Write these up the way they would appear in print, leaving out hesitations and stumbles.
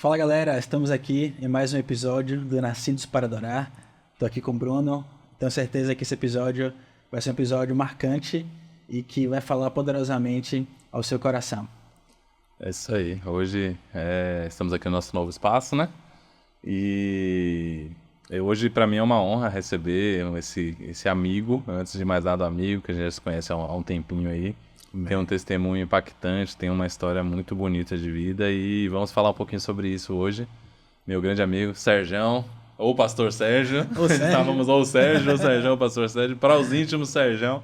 Fala galera, estamos aqui em mais um episódio do Nascidos para Adorar. Estou aqui com o Bruno, tenho certeza que esse episódio vai ser um episódio marcante e que vai falar poderosamente ao seu coração. É isso aí. Hoje estamos aqui no nosso novo espaço, né? E hoje para mim é uma honra receber esse amigo, antes de mais nada amigo, que a gente já se conhece há um tempinho aí. Tem um testemunho impactante, tem uma história muito bonita de vida e vamos falar um pouquinho sobre isso hoje. Meu grande amigo, Serjão, ou Pastor Sérgio. Ô, Sérgio. Estávamos ou Sérgio, ou Serjão, ou Pastor Sérgio. Para os íntimos, Serjão.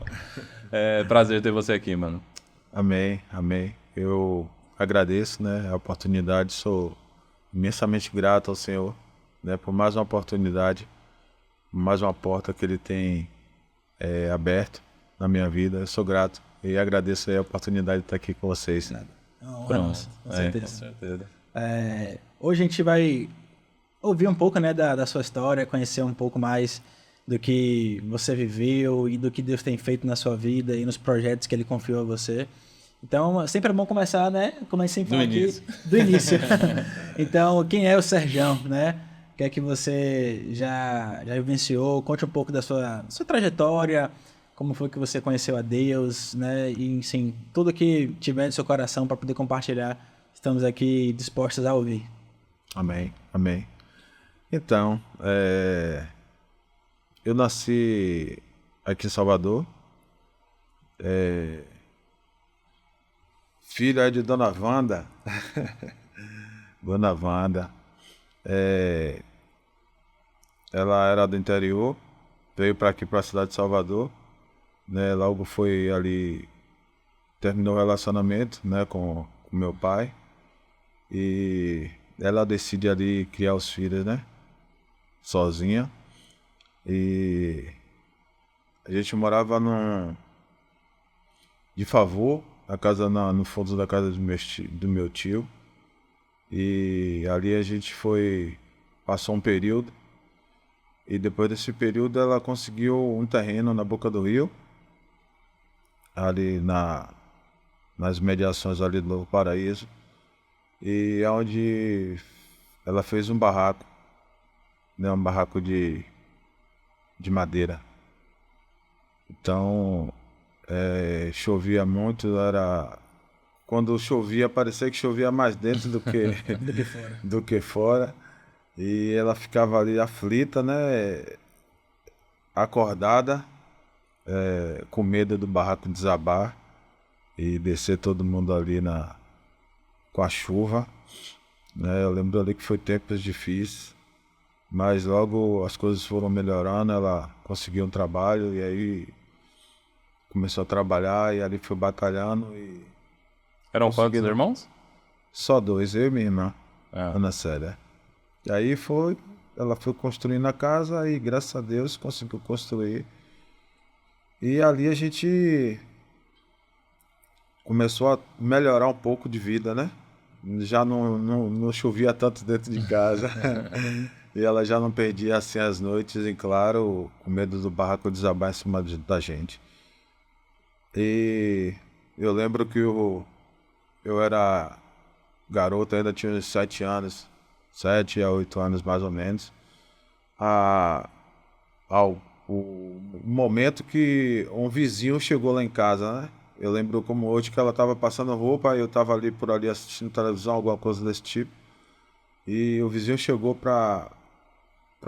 É prazer ter você aqui, mano. Amém, amém. Eu agradeço, né, a oportunidade, sou imensamente grato ao Senhor, né, por mais uma oportunidade, mais uma porta que Ele tem aberto na minha vida. Eu sou grato e agradeço aí a oportunidade de estar aqui com vocês. É uma honra Pronto. nossa, com Com certeza. certeza. Hoje a gente vai ouvir um pouco, né, da sua história, conhecer um pouco mais do que você viveu e do que Deus tem feito na sua vida e nos projetos que Ele confiou a você. Então, sempre é bom começar, né? Como a gente sempre fala aqui, do início. Então, quem é o Serjão, né? O que é que você já vivenciou? Conte um pouco da sua trajetória, como foi que você conheceu a Deus, né? E, sim, tudo que tiver no seu coração para poder compartilhar, estamos aqui dispostos a ouvir. Amém, amém. Então, eu nasci aqui em Salvador, filho de Dona Wanda. Dona Wanda. Ela era do interior, veio para aqui, para a cidade de Salvador, né? Logo foi ali, terminou o relacionamento, né, com meu pai, e ela decide ali criar os filhos, né, sozinha. E a gente morava de favor, a casa no fundo da casa do meu tio. E ali a gente passou um período. E depois desse período ela conseguiu um terreno na boca do rio, ali nas mediações ali do Novo Paraíso. E é onde ela fez um barraco, né, um barraco de madeira. Então, chovia muito, quando chovia, parecia que chovia mais dentro do que, do que fora. E ela ficava ali aflita, né, acordada, com medo do barraco desabar e descer todo mundo ali com a chuva, né. Eu lembro ali que foi tempos difíceis, mas logo as coisas foram melhorando, ela conseguiu um trabalho e aí começou a trabalhar e ali foi batalhando e... Eram quantos irmãos? Só dois, eu e minha irmã, Ah. Ana Célia. E aí ela foi construindo a casa e graças a Deus conseguiu construir. E ali a gente começou a melhorar um pouco de vida, né? Já não chovia tanto dentro de casa. E ela já não perdia assim as noites, em claro, com medo do barraco desabar em cima da gente. E eu lembro que eu era garoto, ainda tinha uns 7 anos, 7 a 8 anos mais ou menos. O momento que um vizinho chegou lá em casa, né? Eu lembro como hoje que ela estava passando roupa, eu estava ali por ali assistindo televisão, alguma coisa desse tipo. E o vizinho chegou para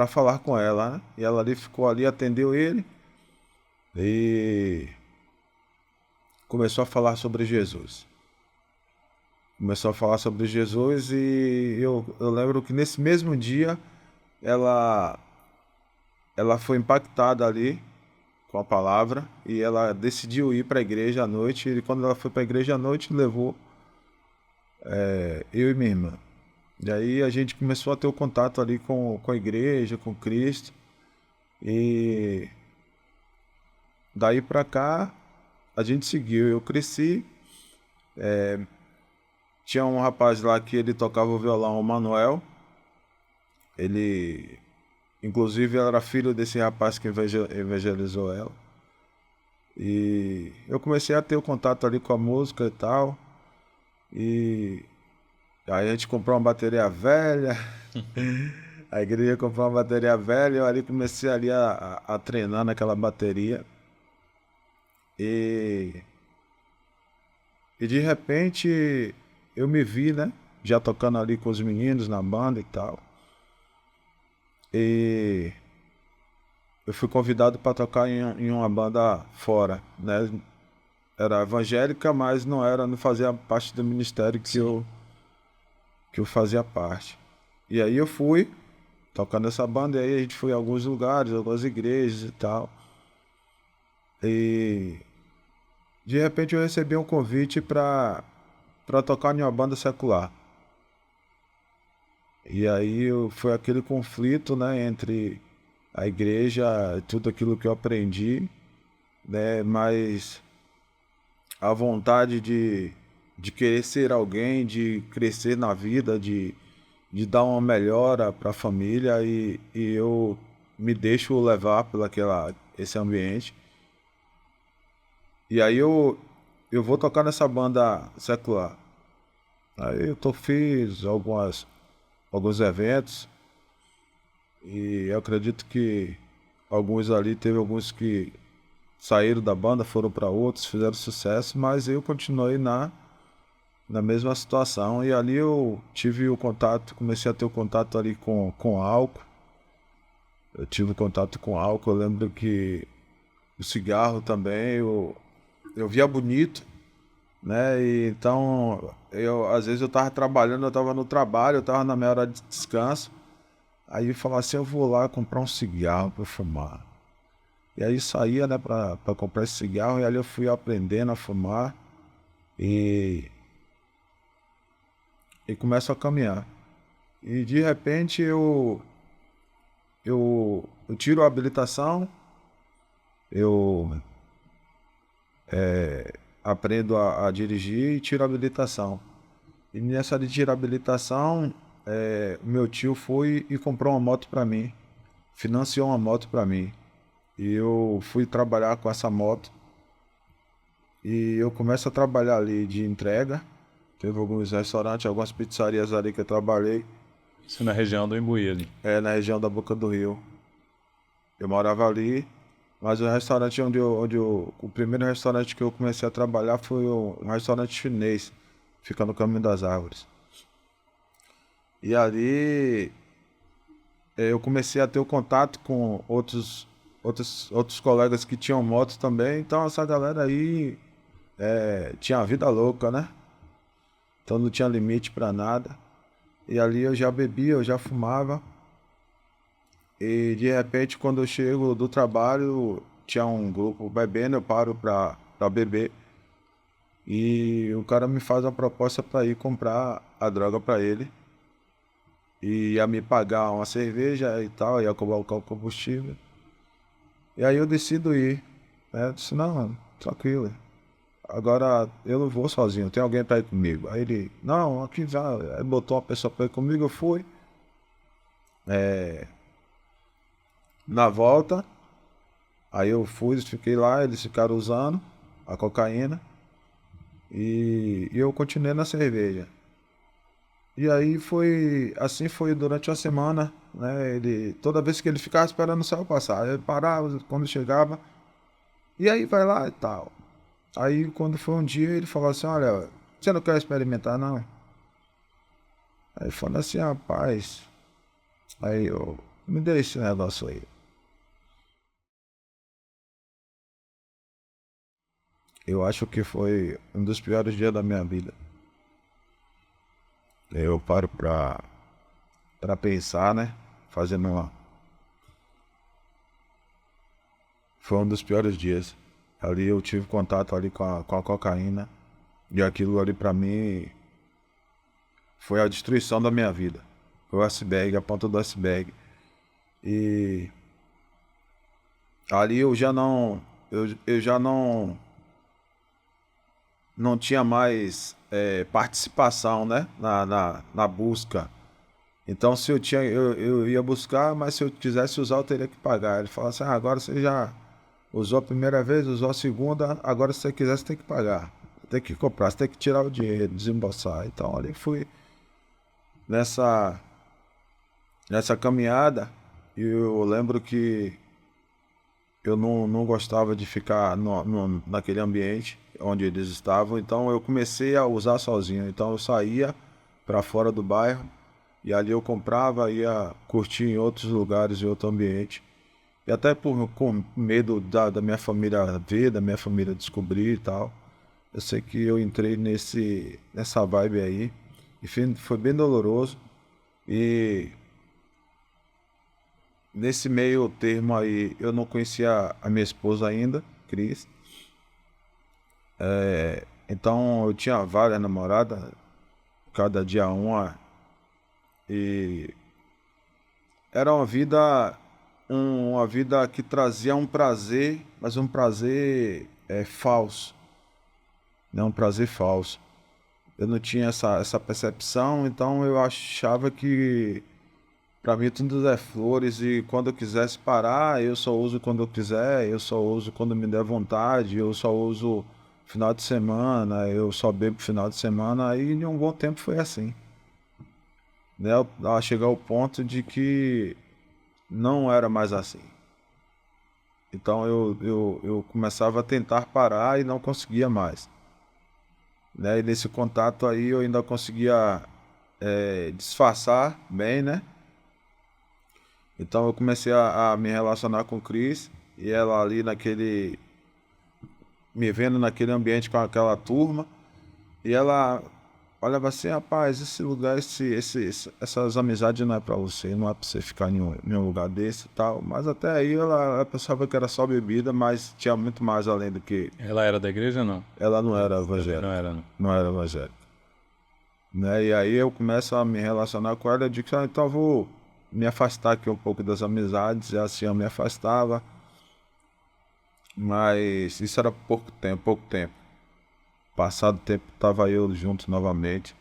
falar com ela, né? E ela ficou ali, atendeu ele e começou a falar sobre Jesus. Começou a falar sobre Jesus e eu lembro que nesse mesmo dia ela foi impactada ali com a palavra e ela decidiu ir para a igreja à noite. E quando ela foi para a igreja à noite, levou eu e minha irmã. E aí a gente começou a ter o contato ali com a igreja, com Cristo. E daí para cá a gente seguiu. Eu cresci. Tinha um rapaz lá que ele tocava o violão, o Manuel. Ele, inclusive, era filho desse rapaz que evangelizou ela. E eu comecei a ter o contato ali com a música e tal. E Aí a gente comprou uma bateria velha, a igreja comprou uma bateria velha, eu ali comecei ali a treinar naquela bateria. E, e de repente eu me vi, né? Já tocando ali com os meninos na banda e tal. E eu fui convidado para tocar em uma banda fora, né? Era evangélica, mas não fazia parte do ministério que eu fazia parte. E aí eu fui tocando essa banda, e aí a gente foi em alguns lugares, algumas igrejas e tal. E de repente eu recebi um convite para tocar em uma banda secular. E aí foi aquele conflito, né, entre a igreja e tudo aquilo que eu aprendi, né, mas a vontade de querer ser alguém, de crescer na vida, de dar uma melhora para a família, e eu me deixo levar por esse ambiente. E aí eu vou tocar nessa banda secular. Aí fiz alguns eventos, e eu acredito que teve alguns que saíram da banda, foram para outros, fizeram sucesso, mas eu continuei na mesma situação. E ali eu tive o contato, comecei a ter o contato ali com álcool. Eu tive contato com álcool, eu lembro que o cigarro também, eu via bonito, né? E então, às vezes eu tava trabalhando, eu tava no trabalho, eu tava na minha hora de descanso. Aí eu falava assim, eu vou lá comprar um cigarro para fumar. E aí saía, né, para comprar esse cigarro, e ali eu fui aprendendo a fumar e começo a caminhar. E de repente eu tiro a habilitação, eu aprendo a dirigir e tiro a habilitação. E nessa de tirar a habilitação, meu tio foi e comprou uma moto para mim, financiou uma moto para mim. E eu fui trabalhar com essa moto. E eu começo a trabalhar ali de entrega. Teve alguns restaurantes, algumas pizzarias ali que eu trabalhei. Isso na região do Imbuí ali. Na região da Boca do Rio. Eu morava ali, mas o restaurante o primeiro restaurante que eu comecei a trabalhar foi um restaurante chinês, fica no Caminho das Árvores. E ali eu comecei a ter o contato com outros colegas que tinham motos também. Então essa galera aí tinha a vida louca, né? Então não tinha limite para nada. E ali eu já bebia, eu já fumava. E de repente, quando eu chego do trabalho, tinha um grupo bebendo, eu paro pra beber. E o cara me faz uma proposta para ir comprar a droga para ele. E ia me pagar uma cerveja e tal, ia colocar o combustível. E aí eu decido ir. Né? Eu disse, não, tranquilo. Agora eu não vou sozinho, tem alguém para ir comigo. Aí ele, não, aqui já. Aí botou uma pessoa para ir comigo, eu fui. Na volta, aí eu fui, fiquei lá, eles ficaram usando a cocaína. E eu continuei na cerveja. E aí assim foi durante uma semana, né? Toda vez que ele ficava esperando o céu passar, ele parava quando chegava, e aí vai lá e tal. Aí quando foi um dia ele falou assim, olha, você não quer experimentar não? Aí eu falei assim, rapaz, aí eu me dê esse negócio aí. Eu acho que foi um dos piores dias da minha vida. Eu paro pra pensar, né? Fazendo uma... Foi um dos piores dias. Ali eu tive contato ali com a cocaína. E aquilo ali pra mim foi a destruição da minha vida. Foi o iceberg, a ponta do iceberg. E ali eu já não tinha mais participação, né, na busca. Então se eu ia buscar, mas se eu quisesse usar eu teria que pagar. Ele falou assim, agora você já usou a primeira vez, usou a segunda, agora se você quiser você tem que pagar, tem que comprar, você tem que tirar o dinheiro, desembolsar. Então ali fui nessa caminhada, eu lembro que eu não gostava de ficar naquele ambiente onde eles estavam, então eu comecei a usar sozinho. Então eu saía para fora do bairro e ali eu comprava, ia curtir em outros lugares, em outro ambiente. E até com medo da minha família ver, da minha família descobrir e tal. Eu sei que eu entrei nessa vibe aí e foi bem doloroso. E nesse meio termo aí, eu não conhecia a minha esposa ainda, Cris. Então eu tinha várias namoradas, cada dia uma. E era uma vida que trazia um prazer, mas um prazer falso, né? Um prazer falso. Eu não tinha essa percepção, então eu achava que para mim tudo é flores e quando eu quisesse parar, eu só uso quando eu quiser, eu só uso quando me der vontade, eu só uso final de semana, eu só bebo final de semana, aí em um bom tempo foi assim. Né? A chegar ao ponto de que não era mais assim. Então eu começava a tentar parar e não conseguia mais. Né? E nesse contato aí eu ainda conseguia disfarçar bem, né? Então eu comecei a me relacionar com o Cris e ela ali me vendo naquele ambiente com aquela turma e ela olhava assim, rapaz, esse lugar, essas amizades não é pra você, não é pra você ficar em um lugar desse e tal. Mas até aí ela pensava que era só bebida, mas tinha muito mais além do que... Ela era da igreja ou não? Ela não era evangélica. Não era, não. Não era evangélica. Né? E aí eu começo a me relacionar com ela e digo, então eu vou me afastar aqui um pouco das amizades, e assim eu me afastava. Mas isso era pouco tempo. Passado o tempo, tava eu junto novamente.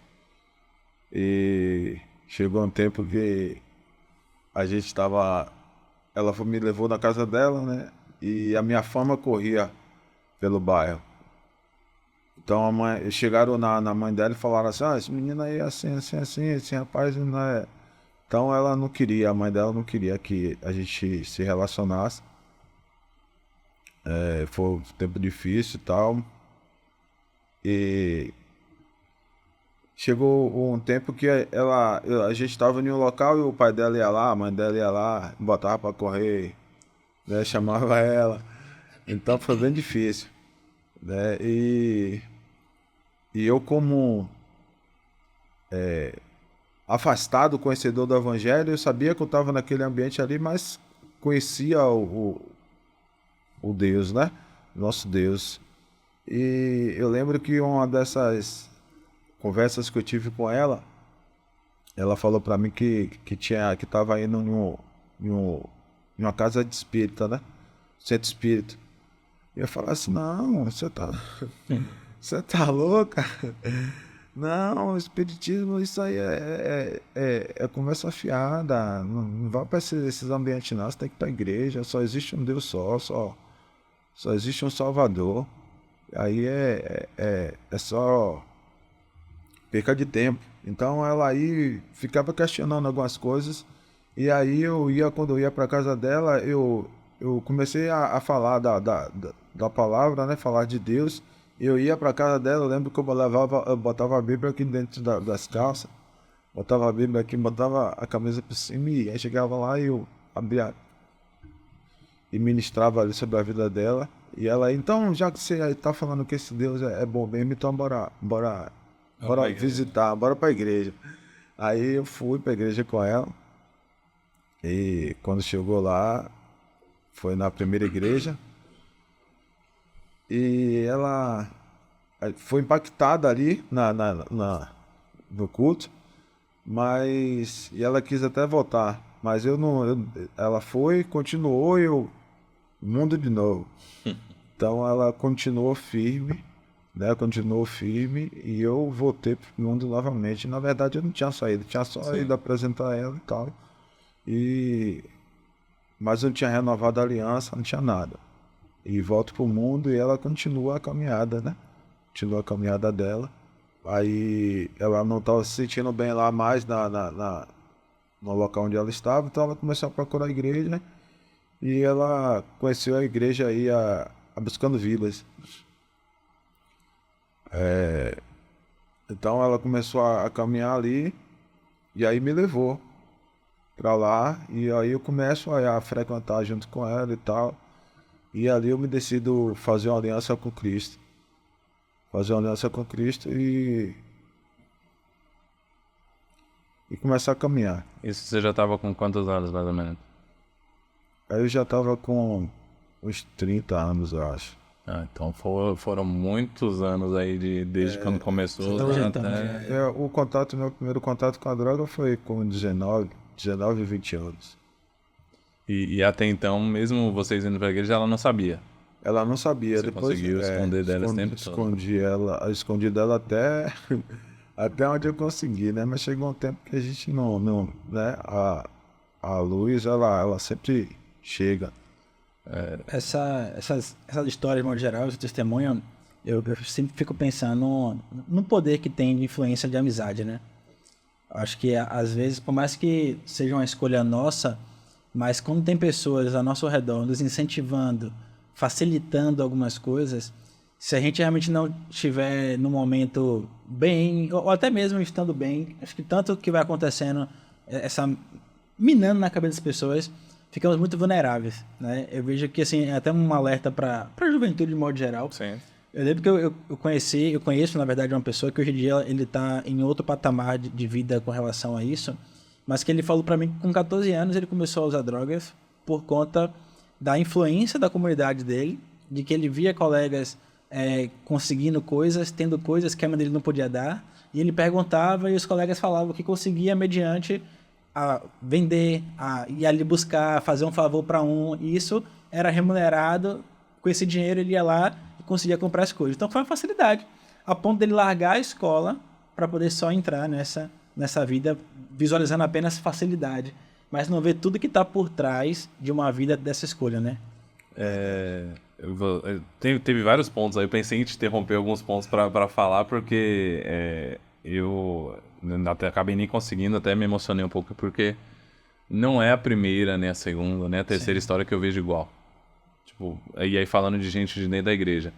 E chegou um tempo que a gente tava... Ela me levou na casa dela, né? E a minha fama corria pelo bairro. Então chegaram na mãe dela e falaram assim, esse menino aí é assim, esse rapaz não é... Então ela não queria, a mãe dela não queria que a gente se relacionasse. Foi um tempo difícil e tal. E chegou um tempo que a gente estava em um local e o pai dela ia lá, a mãe dela ia lá, botava para correr, né, chamava ela. Então foi bem difícil, né? E eu como afastado, conhecedor do evangelho, eu sabia que eu estava naquele ambiente ali, mas conhecia o Deus, né? Nosso Deus. E eu lembro que uma dessas conversas que eu tive com ela, ela falou para mim que estava indo em uma casa de espírita, né? Centro espírita. E eu falei assim, não, você tá louca? Não, espiritismo, isso aí é conversa fiada. Não vai para esses ambientes não, você tem que ir para a igreja, só existe um Deus só existe um Salvador. Aí é só perca de tempo. Então ela aí ficava questionando algumas coisas. E aí quando eu ia para casa dela, eu comecei a falar da palavra, né? Falar de Deus. Eu ia para casa dela, eu lembro que eu botava a Bíblia aqui dentro das calças. Botava a Bíblia aqui, botava a camisa por cima e aí chegava lá e eu abria e ministrava ali sobre a vida dela. E ela, então, já que você tá falando que esse Deus é bom mesmo, então bora visitar, bora pra igreja. Aí eu fui pra igreja com ela. E quando chegou lá, foi na primeira igreja. E ela foi impactada ali no culto. E ela quis até voltar. Mas ela foi, continuou e mundo de novo. Então ela continuou firme, né? Continuou firme e eu voltei pro mundo novamente. Na verdade eu não tinha saído, tinha só ido apresentar ela e tal. Mas eu não tinha renovado a aliança, não tinha nada. E volto pro mundo e ela continua a caminhada, né? Continua a caminhada dela. Aí ela não estava se sentindo bem lá mais no local onde ela estava, então ela começou a procurar a igreja e ela conheceu a igreja aí, a Buscando Vidas. Então ela começou a caminhar ali e aí me levou pra lá e aí eu começo a frequentar junto com ela e tal. E ali eu me decido fazer uma aliança com Cristo. Fazer uma aliança com Cristo e começar a caminhar. Isso você já tava com quantos anos, mais ou menos? Aí eu já tava com uns 30 anos, eu acho. Ah, então foram muitos anos aí, desde quando começou até... Meu primeiro contato com a droga foi com 19 e 20 anos. E até então, mesmo vocês indo pra igreja, ela não sabia. Ela não sabia. Você Depois conseguiu esconder dela esse tempo todo. Escondi dela até onde eu consegui, né? Mas chegou um tempo que a gente não né? A luz, ela sempre chega. Essas histórias, de modo geral, esse testemunho, eu sempre fico pensando no poder que tem de influência de amizade, né? Acho que, às vezes, por mais que seja uma escolha nossa, mas quando tem pessoas ao nosso redor nos incentivando, facilitando algumas coisas, se a gente realmente não estiver no momento bem, ou até mesmo estando bem, acho que tanto que vai acontecendo, minando na cabeça das pessoas, ficamos muito vulneráveis, né? Eu vejo que, assim, é até um alerta para a juventude de modo geral. Sim. Eu lembro que eu conheço, na verdade, uma pessoa que hoje em dia ele está em outro patamar de vida com relação a isso, mas que ele falou para mim que com 14 anos ele começou a usar drogas por conta da influência da comunidade dele, de que ele via colegas conseguindo coisas, tendo coisas que a mãe dele não podia dar, e ele perguntava e os colegas falavam que conseguia mediante a vender, a ir ali buscar, fazer um favor para e isso era remunerado. Com esse dinheiro ele ia lá e conseguia comprar as coisas. Então foi uma facilidade, a ponto dele largar a escola para poder só entrar nessa vida, visualizando apenas facilidade, mas não ver tudo que está por trás de uma vida dessa escolha, né? Teve vários pontos aí, eu pensei em te interromper alguns pontos para falar, porque eu até acabei nem conseguindo, até me emocionei um pouco, porque não é a primeira, nem a segunda, nem a terceira história que eu vejo igual. Tipo, e aí falando de gente de dentro da igreja.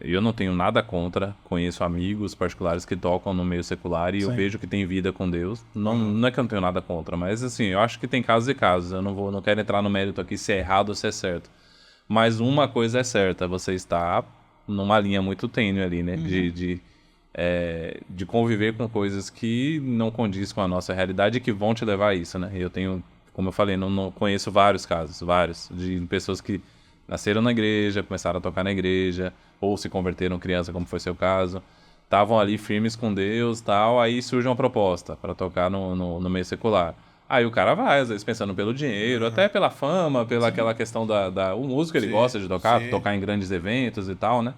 Eu não tenho nada contra, conheço amigos particulares que tocam no meio secular e eu vejo que tem vida com Deus. Não é que eu não tenho nada contra, mas assim, eu acho que tem casos e casos. Eu não quero entrar no mérito aqui se é errado ou se é certo. Mas uma coisa é certa, você está numa linha muito tênue ali, né? De conviver com coisas que não condiz com a nossa realidade e que vão te levar a isso, né? Eu tenho, como eu falei, não conheço vários casos, de pessoas que nasceram na igreja, começaram a tocar na igreja, ou se converteram criança, como foi seu caso, estavam ali firmes com Deus, tal, aí surge uma proposta para tocar no meio secular. Aí o cara vai, às vezes pensando pelo dinheiro, até pela fama, pela aquela questão o músico, ele gosta de tocar em grandes eventos e tal, né?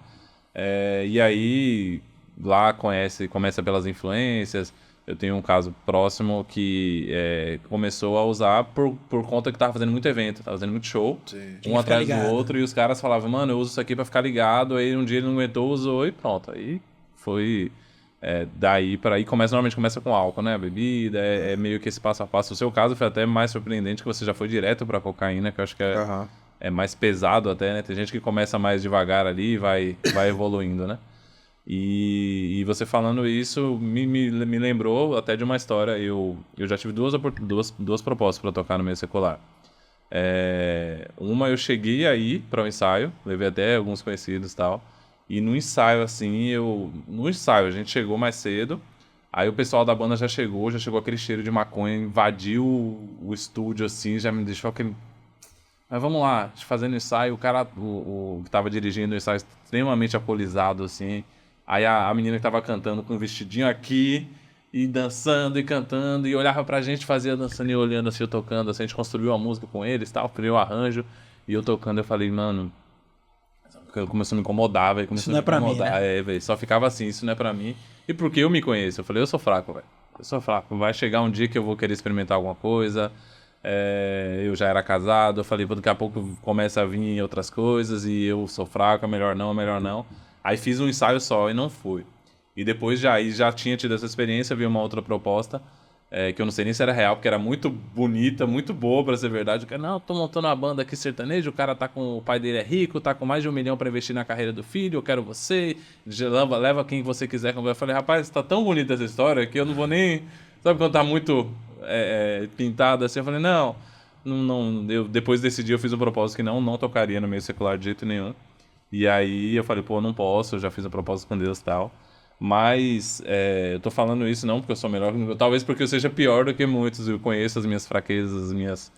E aí lá começa pelas influências. Eu tenho um caso próximo que começou a usar por conta que tava fazendo muito evento, tava fazendo muito show, um atrás do outro, e os caras falavam, mano, eu uso isso aqui pra ficar ligado. Aí um dia ele não aguentou, usou e pronto. Aí foi daí para aí, normalmente começa com álcool, né? A bebida, é meio que esse passo a passo. O seu caso foi até mais surpreendente, que você já foi direto pra cocaína, que eu acho que é mais pesado até, né? Tem gente que começa mais devagar ali e vai evoluindo, né? E você falando isso me lembrou até de uma história. Eu já tive duas propostas para tocar no meio secular. Uma eu cheguei aí para o ensaio, levei até alguns conhecidos e tal. E no ensaio, assim, a gente chegou mais cedo. Aí o pessoal da banda já chegou aquele cheiro de maconha, invadiu o estúdio, assim, já me deixou aquele... Mas vamos lá, fazendo ensaio, o cara, o que tava dirigindo o ensaio extremamente alcoolizado, assim. Aí a menina que tava cantando com um vestidinho aqui, e dançando e cantando, e olhava pra gente, fazia dançando e olhando assim, eu tocando, assim, a gente construiu a música com eles, tal, criou o arranjo, e eu tocando, eu falei, mano, começou a me incomodar, velho, isso não é pra mim, né? Velho, só ficava assim, isso não é pra mim. E porque eu me conheço, eu falei, eu sou fraco, velho, vai chegar um dia que eu vou querer experimentar alguma coisa. Eu já era casado, eu falei, daqui a pouco começa a vir outras coisas, e eu sou fraco, é melhor não. Aí fiz um ensaio só e não fui. E depois já tinha tido essa experiência, vi uma outra proposta, que eu não sei nem se era real, porque era muito bonita, muito boa pra ser verdade. O cara, não, tô montando uma banda aqui sertaneja, o cara tá com, o pai dele é rico, tá com mais de 1 milhão pra investir na carreira do filho, eu quero você, leva quem você quiser. Eu falei, rapaz, tá tão bonita essa história que eu não vou nem... Sabe quando tá muito pintado assim? Eu falei, depois desse dia eu fiz um propósito que não tocaria no meio secular de jeito nenhum. E aí eu falei, pô, não posso, eu já fiz a proposta com Deus e tal. Mas eu tô falando isso não porque eu sou melhor, talvez porque eu seja pior do que muitos, eu conheço as minhas fraquezas, as minhas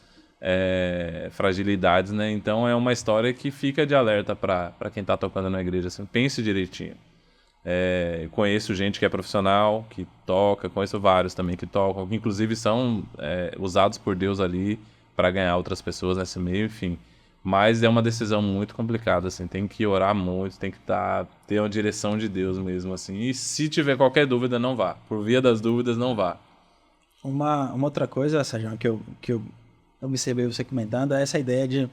fragilidades, né? Então é uma história que fica de alerta para quem tá tocando na igreja, assim, pense direitinho. Conheço gente que é profissional, que toca, conheço vários também que tocam, que inclusive são usados por Deus ali para ganhar outras pessoas nesse meio, enfim. Mas é uma decisão muito complicada, assim, tem que orar muito, tem que ter uma direção de Deus mesmo, assim. E se tiver qualquer dúvida, não vá. Por via das dúvidas, não vá. Uma outra coisa, Sérgio, que eu observei você comentando, é essa ideia de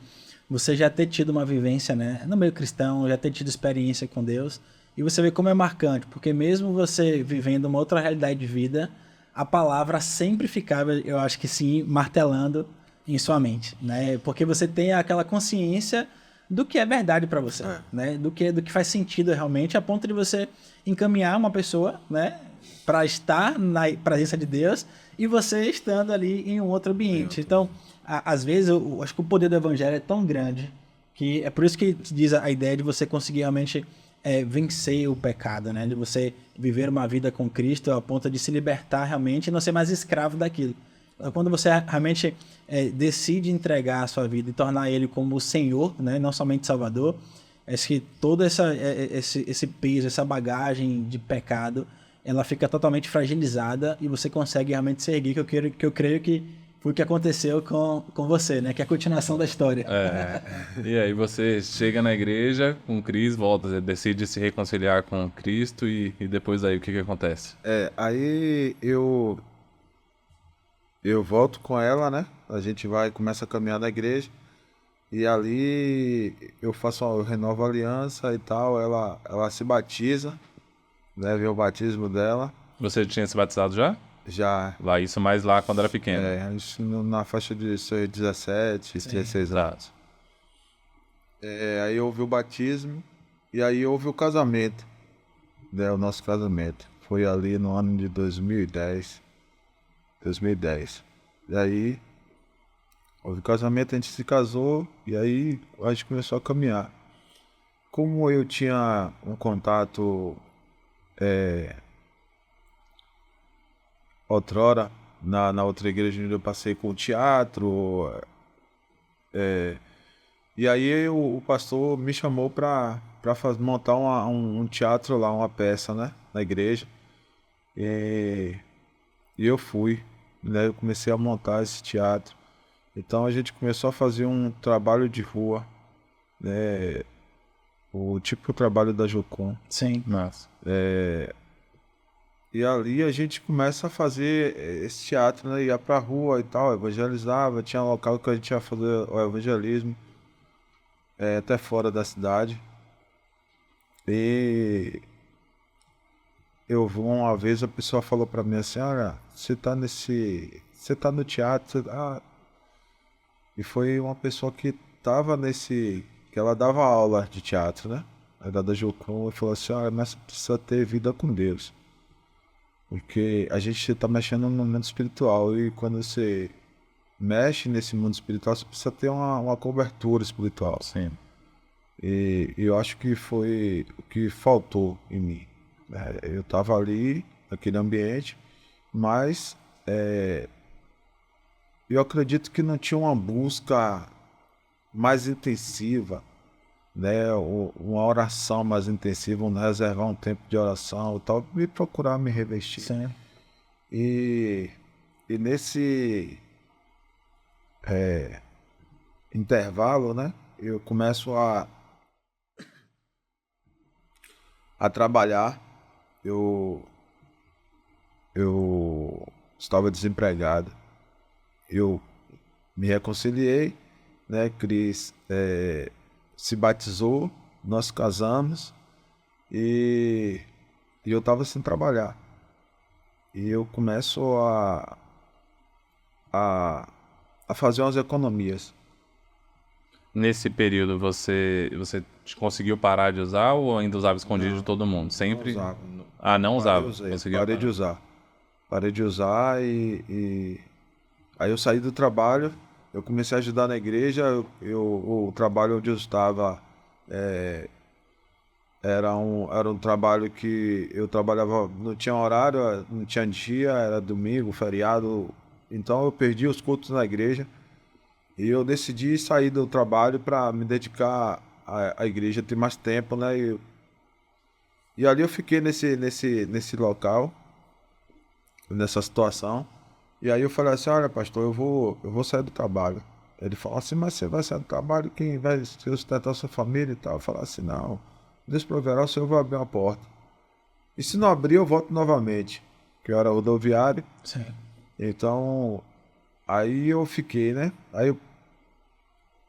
você já ter tido uma vivência, né, no meio cristão, já ter tido experiência com Deus, e você vê como é marcante, porque mesmo você vivendo uma outra realidade de vida, a palavra sempre ficava, eu acho que sim, martelando em sua mente, né? Porque você tem aquela consciência do que é verdade para você, né? Do que faz sentido realmente, a ponto de você encaminhar uma pessoa, né, para estar na presença de Deus e você estando ali em um outro ambiente. Então, às vezes, eu acho que o poder do evangelho é tão grande que é por isso que diz a ideia de você conseguir realmente vencer o pecado, né? De você viver uma vida com Cristo a ponto de se libertar realmente e não ser mais escravo daquilo. Então, quando você realmente decide entregar a sua vida e tornar Ele como o Senhor, né? Não somente Salvador, acho que todo esse peso, essa bagagem de pecado, ela fica totalmente fragilizada e você consegue realmente se erguer, que eu creio que foi o que aconteceu com você, né? Que é a continuação da história. E aí você chega na igreja com Cristo, volta, decide se reconciliar com Cristo e depois aí o que acontece? Aí eu volto com ela, né? A gente começa a caminhar na igreja. E ali eu renovo a aliança e tal. Ela se batiza, né? Vê o batismo dela. Você tinha se batizado já? Já. Lá, isso mais lá quando era pequeno. Isso na faixa de 17, 16 anos. Aí houve o batismo e aí houve o casamento, né? O nosso casamento. Foi ali no ano de 2010. E aí houve casamento, a gente se casou e aí a gente começou a caminhar. Como eu tinha um contato outrora na outra igreja onde eu passei com o teatro, e aí o pastor me chamou para montar um teatro lá, uma peça, né, na igreja. E eu fui, né, eu comecei a montar esse teatro. Então a gente começou a fazer um trabalho de rua, né, o típico trabalho da Jocum. Sim. Nossa. E ali a gente começa a fazer esse teatro, né, ia pra rua e tal, evangelizava, tinha local que a gente ia fazer o evangelismo, até fora da cidade. E eu vou uma vez, a pessoa falou pra mim assim, olha, você tá no teatro, E foi uma pessoa que tava que ela dava aula de teatro, né? Era da Jocum, e falou assim, olha, mas você precisa ter vida com Deus. Porque a gente tá mexendo no mundo espiritual, e quando você mexe nesse mundo espiritual, você precisa ter uma cobertura espiritual. Sim. E eu acho que foi o que faltou em mim. Eu tava ali, naquele ambiente, mas eu acredito que não tinha uma busca mais intensiva, né? Uma oração mais intensiva, reservar um tempo de oração e tal, me procurar me revestir. Sim. E nesse intervalo, né? Eu começo a trabalhar. Eu estava desempregado. Eu me reconciliei, né? Cris se batizou, nós casamos e E eu tava sem trabalhar. E eu começo a, a fazer umas economias. Nesse período, você conseguiu parar de usar ou ainda usava escondido de todo mundo? Sempre? Não usava. Ah, não usava. Conseguiu Parei de parar. usar. Parei de usar e aí eu saí do trabalho, eu comecei a ajudar na igreja, o trabalho onde eu estava era um trabalho que eu trabalhava, não tinha horário, não tinha dia, era domingo, feriado, então eu perdi os cultos na igreja e eu decidi sair do trabalho para me dedicar à igreja, ter mais tempo, né? E ali eu fiquei nesse local, nessa situação. E aí eu falei assim, olha pastor, eu vou sair do trabalho. Ele falou assim, mas você vai sair do trabalho, quem vai sustentar a sua família e tal? Eu falei assim, não, Deus proverá, o Senhor vai abrir uma porta. E se não abrir, eu volto novamente, que eu era rodoviário. Sim. Então, aí eu fiquei, né?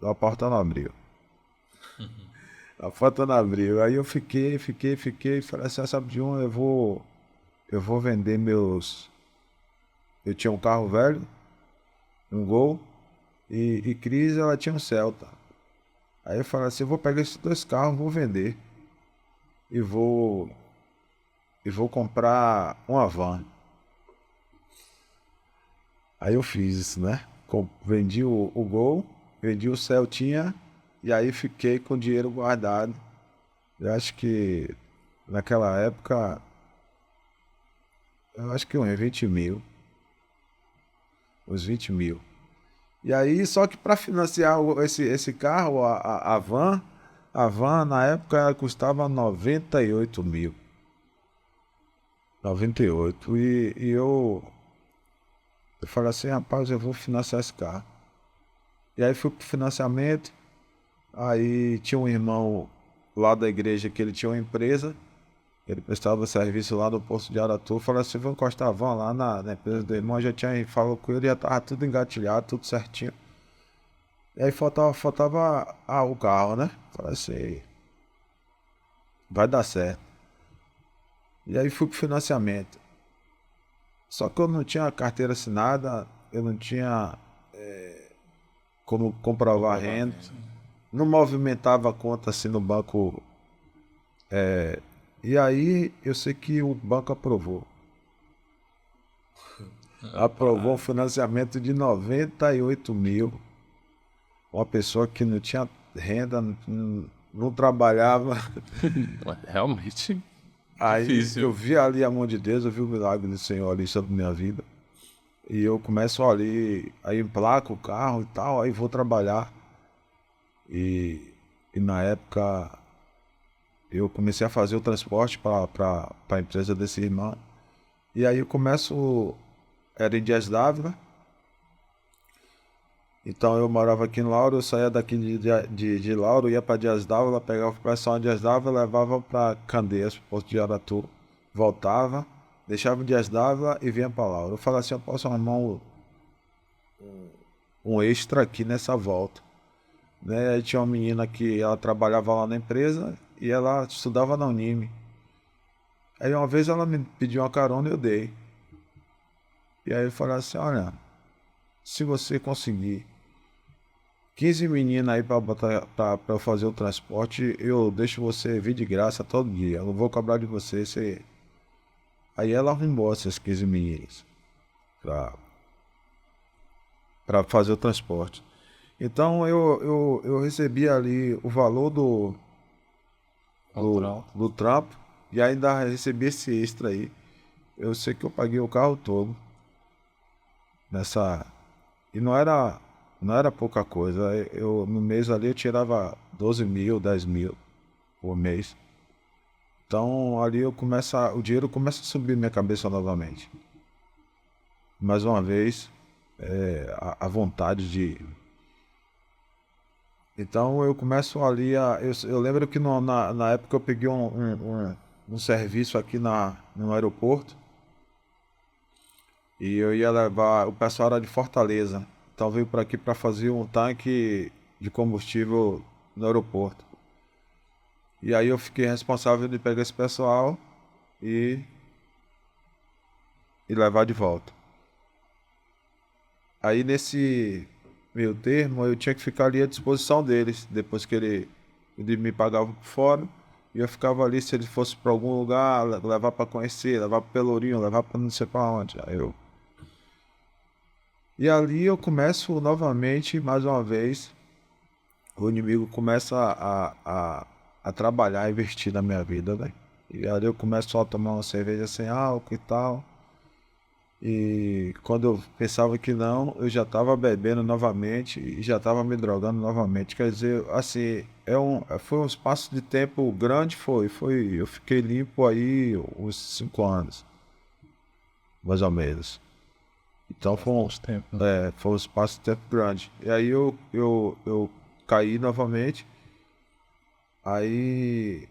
A porta não abriu. A porta não abriu. Aí eu fiquei, falei assim, sabe de um, eu vou vender meus... Eu tinha um carro velho, um Gol, e Cris, ela tinha um Celta. Aí eu falei assim, eu vou pegar esses dois carros, vou vender. E vou comprar uma van. Aí eu fiz isso, né? Vendi o Gol, vendi o Celtinha, e aí fiquei com o dinheiro guardado. Eu acho que naquela época, eu acho que uns 20 mil. Uns 20 mil. E aí, só que para financiar esse carro, a van na época ela custava 98 mil. 98. E eu falei assim, rapaz, eu vou financiar esse carro. E aí fui pro financiamento. Aí tinha um irmão lá da igreja que ele tinha uma empresa. Ele prestava serviço lá no posto de Aratu. Eu falei assim, vou encostar a van lá na empresa do irmão. Já tinha falado com ele, já tava tudo engatilhado, tudo certinho. E aí faltava o carro, né? Falei assim, vai dar certo. E aí fui pro financiamento. Só que eu não tinha carteira assinada, eu não tinha como comprovar a renda. Não movimentava a conta assim no banco. E aí eu sei que o banco aprovou. Aprovou um financiamento de 98 mil. Uma pessoa que não tinha renda, não trabalhava. Realmente Aí difícil. eu vi ali a mão de Deus, eu vi o milagre do Senhor ali sobre minha vida. E eu começo ali, aí emplaco o carro e tal, aí vou trabalhar. E na época eu comecei a fazer o transporte para a empresa desse irmão. E aí eu começo, era em Dias Dávila. Então eu morava aqui em Lauro, eu saía daqui de Lauro, ia para Dias Dávila, pegava o pessoal em Dias Dávila, levava para Candeias, posto de Aratu, voltava, deixava em Dias Dávila e vinha para Lauro. Eu falei assim, eu posso arrumar um extra aqui nessa volta. Né? Aí tinha uma menina que ela trabalhava lá na empresa e ela estudava na Unime. Aí uma vez ela me pediu uma carona e eu dei. E aí eu falei assim, olha, se você conseguir 15 meninas aí para eu fazer o transporte, eu deixo você vir de graça todo dia. Eu não vou cobrar de você. Aí ela arrumou essas 15 meninas para fazer o transporte. Então eu recebi ali o valor do trampo e ainda recebi esse extra aí. Eu sei que eu paguei o carro todo nessa. E não era pouca coisa. No mês ali eu tirava 12 mil, 10 mil por mês. Então ali o dinheiro começa a subir na minha cabeça novamente. Mais uma vez, a vontade de. Então eu começo ali eu lembro que na época eu peguei um serviço aqui no aeroporto. E eu ia levar. O pessoal era de Fortaleza. Então veio para aqui para fazer um tanque de combustível no aeroporto. E aí eu fiquei responsável de pegar esse pessoal e levar de volta. Aí nesse meio termo eu tinha que ficar ali à disposição deles, depois que ele me pagava por fora, e eu ficava ali se ele fosse para algum lugar, levar para conhecer, levar para Pelourinho, levar para não sei para onde. E ali eu começo novamente, mais uma vez, o inimigo começa a trabalhar, a investir na minha vida, né? E ali eu começo só a tomar uma cerveja sem álcool e tal. E quando eu pensava que não, eu já estava bebendo novamente e já estava me drogando novamente. Quer dizer, assim, foi um espaço de tempo grande, eu fiquei limpo aí uns 5 anos, mais ou menos. Então tempo, né? foi um espaço de tempo grande. E aí eu caí novamente, aí,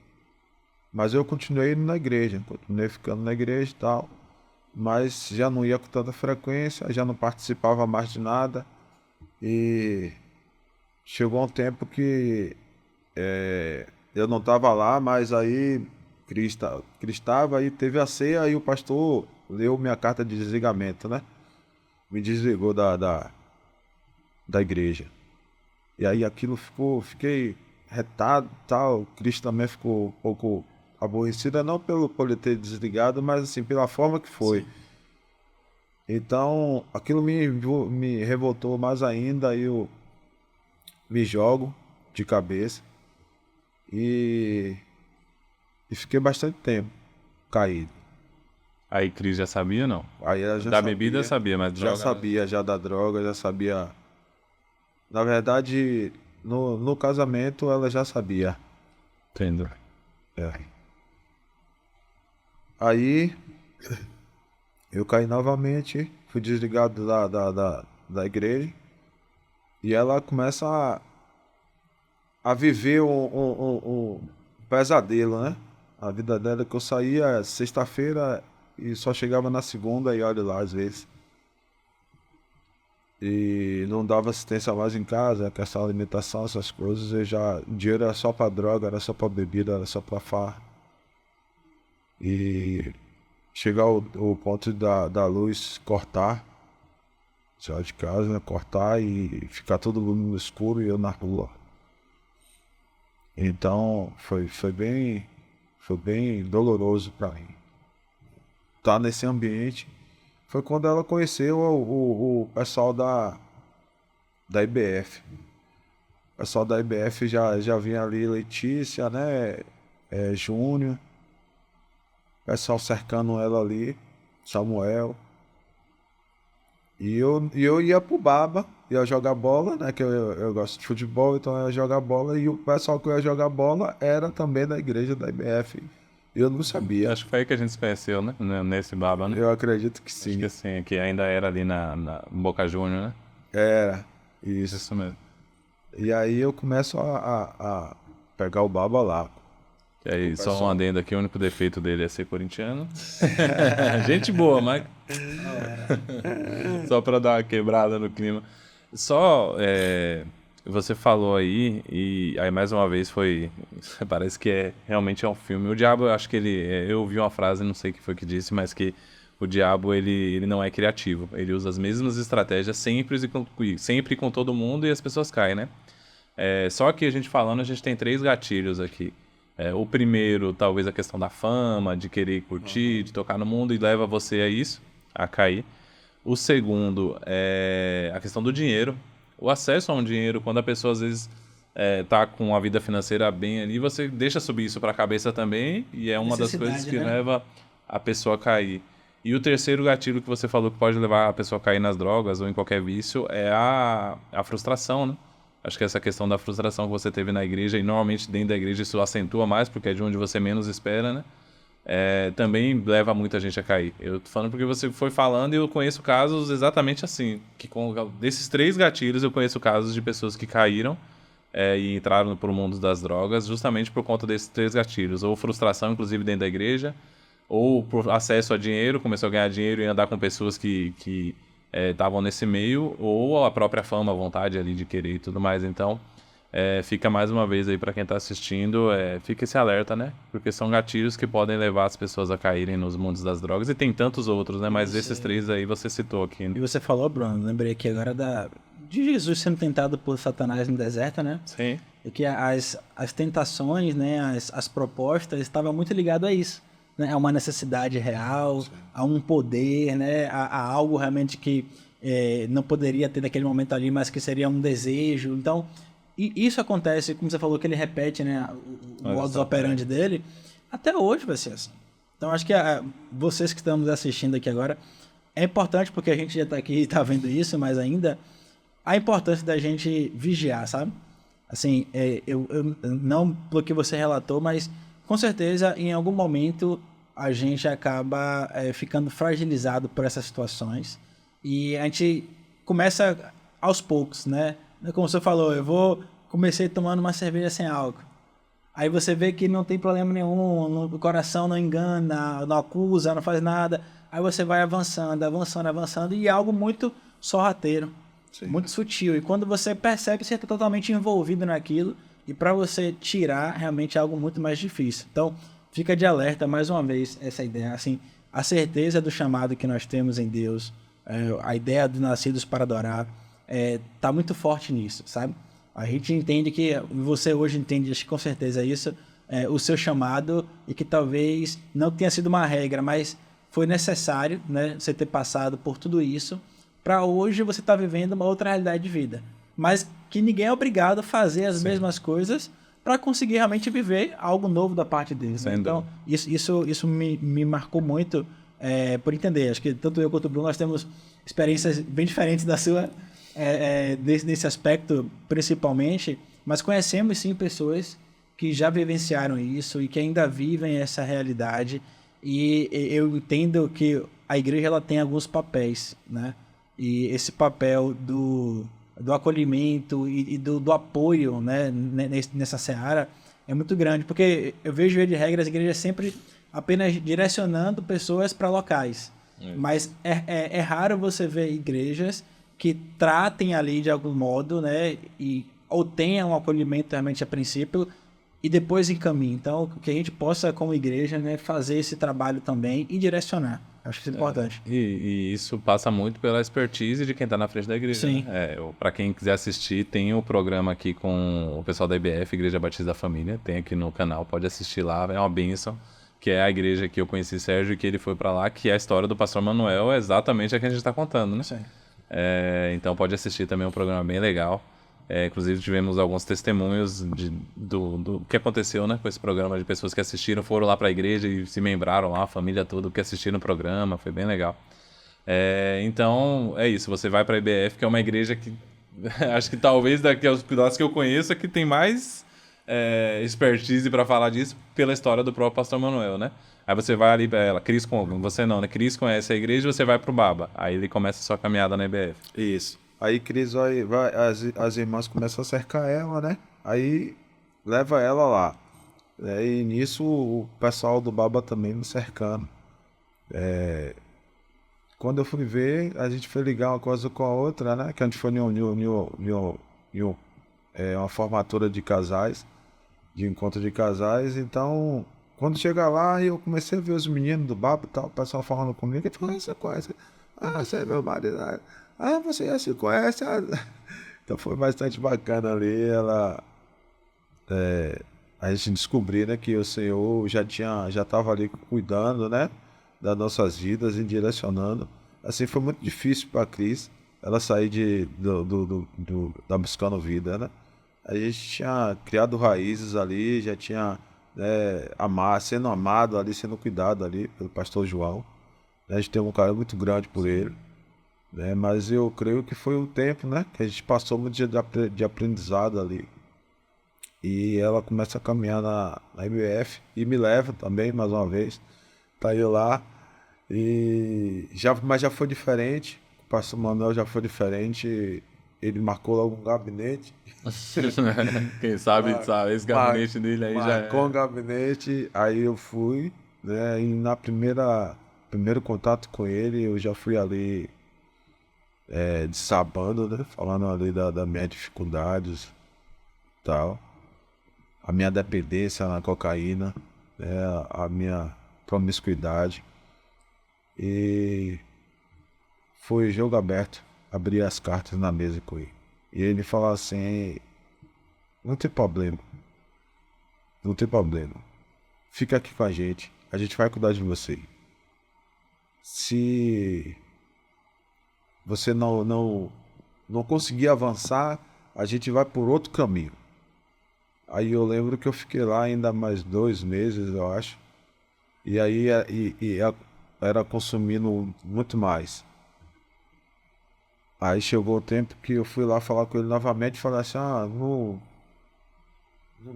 mas eu continuei indo na igreja, continuei ficando na igreja e tal. Mas já não ia com tanta frequência, já não participava mais de nada. E chegou um tempo que eu não estava lá, mas aí Cristo estava, aí teve a ceia, aí o pastor leu minha carta de desligamento, né? Me desligou da igreja. E aí aquilo fiquei retado e tal. Cristo também ficou um pouco aborrecida, não por ele ter desligado, mas assim, pela forma que foi. Sim. Então, aquilo me revoltou mais ainda, aí eu me jogo de cabeça e fiquei bastante tempo caído. Aí Cris já sabia, não? Aí ela já da sabia, bebida sabia, mas já sabia, já da droga, já sabia. Na verdade, no casamento ela já sabia. Entendo. Aí eu caí novamente, fui desligado da igreja e ela começa a viver um pesadelo, né? A vida dela que eu saía sexta-feira e só chegava na segunda e olha lá às vezes. E não dava assistência mais em casa, questão de alimentação, essas coisas, o dinheiro era só pra droga, era só pra bebida, era só pra farra. E chegar o ponto da luz cortar, sair de casa, né? Cortar e ficar todo mundo no escuro e eu na rua. Então foi bem doloroso para mim. Tá nesse ambiente. Foi quando ela conheceu o pessoal da IBF. O pessoal da IBF já vinha ali, Letícia, né? Júnior. O pessoal cercando ela ali, Samuel. E eu ia pro Baba, ia jogar bola, né? Que eu gosto de futebol, então eu ia jogar bola. E o pessoal que eu ia jogar bola era também da igreja da IBF. Eu não sabia. Acho que foi aí que a gente se conheceu, né? Nesse Baba, né? Eu acredito que sim. Acho que sim, que ainda era ali na Boca Júnior, né? Era, isso. Isso mesmo. E aí eu começo a pegar o Baba lá. E aí, só um adendo aqui, o único defeito dele é ser corintiano. Gente boa, mas... Só pra dar uma quebrada no clima. Você falou aí, e aí mais uma vez parece que realmente é um filme. O diabo, eu acho que eu ouvi uma frase, não sei o que foi que disse, mas que o diabo, ele não é criativo. Ele usa as mesmas estratégias sempre com todo mundo e as pessoas caem, né? Só que a gente tem 3 gatilhos aqui. O primeiro, talvez a questão da fama, de querer curtir, de tocar no mundo, e leva você a isso, a cair. O segundo é a questão do dinheiro. O acesso a um dinheiro, quando a pessoa às vezes tá com a vida financeira bem ali, você deixa subir isso para a cabeça também, e é uma das coisas que leva a pessoa a cair. E o terceiro gatilho que você falou que pode levar a pessoa a cair nas drogas ou em qualquer vício é a frustração, né? Acho que essa questão da frustração que você teve na igreja, e normalmente dentro da igreja isso acentua mais, porque é de onde você menos espera, né? Também leva muita gente a cair. Eu tô falando porque você foi falando e eu conheço casos exatamente assim. Desses 3 gatilhos eu conheço casos de pessoas que caíram e entraram pro mundo das drogas justamente por conta desses 3 gatilhos. Ou frustração, inclusive dentro da igreja, ou por acesso a dinheiro, começou a ganhar dinheiro e andar com pessoas que estavam nesse meio, ou a própria fama, a vontade ali de querer e tudo mais. Então, fica mais uma vez aí para quem está assistindo, fica esse alerta, né? Porque são gatilhos que podem levar as pessoas a caírem nos mundos das drogas, e tem tantos outros, né? Mas esses 3 aí você citou aqui. E você falou, Bruno, lembrei aqui agora de Jesus sendo tentado por Satanás no deserto, né? Sim. E que as tentações, né, as propostas estavam muito ligadas a isso, né? A uma necessidade real, sim, a um poder, né? A algo realmente que não poderia ter naquele momento ali, mas que seria um desejo. Então, e isso acontece, como você falou, que ele repete, né, o modus operandi dele, até hoje vai ser assim. Então, acho que vocês que estamos assistindo aqui agora, é importante, porque a gente já está aqui e está vendo isso, mas ainda a importância da gente vigiar, sabe? Assim, eu não pelo que você relatou, mas com certeza em algum momento a gente acaba ficando fragilizado por essas situações e a gente começa aos poucos, né? Como você falou, comecei tomando uma cerveja sem álcool. Aí você vê que não tem problema nenhum, o coração não engana, não acusa, não faz nada. Aí você vai avançando, e é algo muito sorrateiro, sim, muito sutil. E quando você percebe, você está totalmente envolvido naquilo. E para você tirar, realmente é algo muito mais difícil. Então, fica de alerta, mais uma vez, essa ideia. Assim, a certeza do chamado que nós temos em Deus, a ideia dos nascidos para adorar, tá muito forte nisso, sabe? A gente entende que, você hoje entende, acho que com certeza isso, o seu chamado, e que talvez não tenha sido uma regra, mas foi necessário, né, você ter passado por tudo isso, para hoje você estar vivendo uma outra realidade de vida. Mas que ninguém é obrigado a fazer as, sim, mesmas coisas para conseguir realmente viver algo novo da parte deles. Né? Então, isso me marcou muito por entender. Acho que tanto eu quanto o Bruno, nós temos experiências bem diferentes da sua, nesse aspecto principalmente, mas conhecemos sim pessoas que já vivenciaram isso e que ainda vivem essa realidade, e eu entendo que a igreja ela tem alguns papéis, né? E esse papel do acolhimento e do apoio, né, nessa seara é muito grande, porque eu vejo, de regra, as igrejas sempre apenas direcionando pessoas para locais, mas é raro você ver igrejas que tratem ali de algum modo, né, ou tenham um acolhimento realmente a princípio e depois encaminhem. Então, que a gente possa, como igreja, né, fazer esse trabalho também e direcionar. Acho que isso é importante. E isso passa muito pela expertise de quem está na frente da igreja. Sim. Né? Para quem quiser assistir, tem o programa aqui com o pessoal da IBF, Igreja Batista da Família, tem aqui no canal, pode assistir lá, é uma bênção, que é a igreja que eu conheci Sérgio, que ele foi para lá, que é a história do pastor Manuel, é exatamente a que a gente está contando, né? Sim. Então pode assistir também, um programa bem legal. Inclusive tivemos alguns testemunhos do que aconteceu, né, com esse programa, de pessoas que assistiram, foram lá para a igreja e se membraram lá, a família toda que assistiram o programa, foi bem legal. Então é isso, você vai para a IBF, que é uma igreja que acho que talvez das que eu conheço, que tem mais expertise para falar disso, pela história do próprio pastor Manuel, né? Aí você vai ali para ela, você não, né? Cris conhece a igreja e você vai pro Baba. Aí ele começa a sua caminhada na IBF. Isso. Aí Cris as irmãs começam a cercar ela, né? Aí leva ela lá. E nisso o pessoal do Baba também nos cercando. Quando eu fui ver, a gente foi ligar uma coisa com a outra, né? Que a gente foi em uma formatura de casais, de encontro de casais. Então, quando chega lá, eu comecei a ver os meninos do Baba e tal, o pessoal falando comigo. Ele falou, você conhece? Você é meu marido. Você já se conhece? Então foi bastante bacana ali. A gente descobriu, né, que o Senhor já estava ali cuidando, né, das nossas vidas e direcionando. Assim, foi muito difícil para a Cris ela sair da Buscando Vida, né? A gente tinha criado raízes ali, já tinha sendo amado ali, sendo cuidado ali pelo pastor João. A gente tem um carinho muito grande por ele. Mas eu creio que foi o tempo, né, que a gente passou muito de aprendizado ali. E ela começa a caminhar na IBF e me leva também, mais uma vez. Tá eu lá. Mas já foi diferente. O pastor Manuel já foi diferente. Ele marcou logo um gabinete. Quem sabe, esse gabinete dele aí já marcou um gabinete, aí eu fui, né, e primeiro contato com ele, eu já fui ali desabando, né? Falando ali das minhas dificuldades, tal. A minha dependência na cocaína, né, a minha promiscuidade. E foi jogo aberto, abri as cartas na mesa com ele. E ele falou assim, não tem problema, não tem problema. Fica aqui com a gente vai cuidar de você. Se você não conseguir avançar, a gente vai por outro caminho. Aí eu lembro que eu fiquei lá ainda mais 2 meses, eu acho. E aí era consumindo muito mais. Aí chegou o tempo que eu fui lá falar com ele novamente e falei assim, não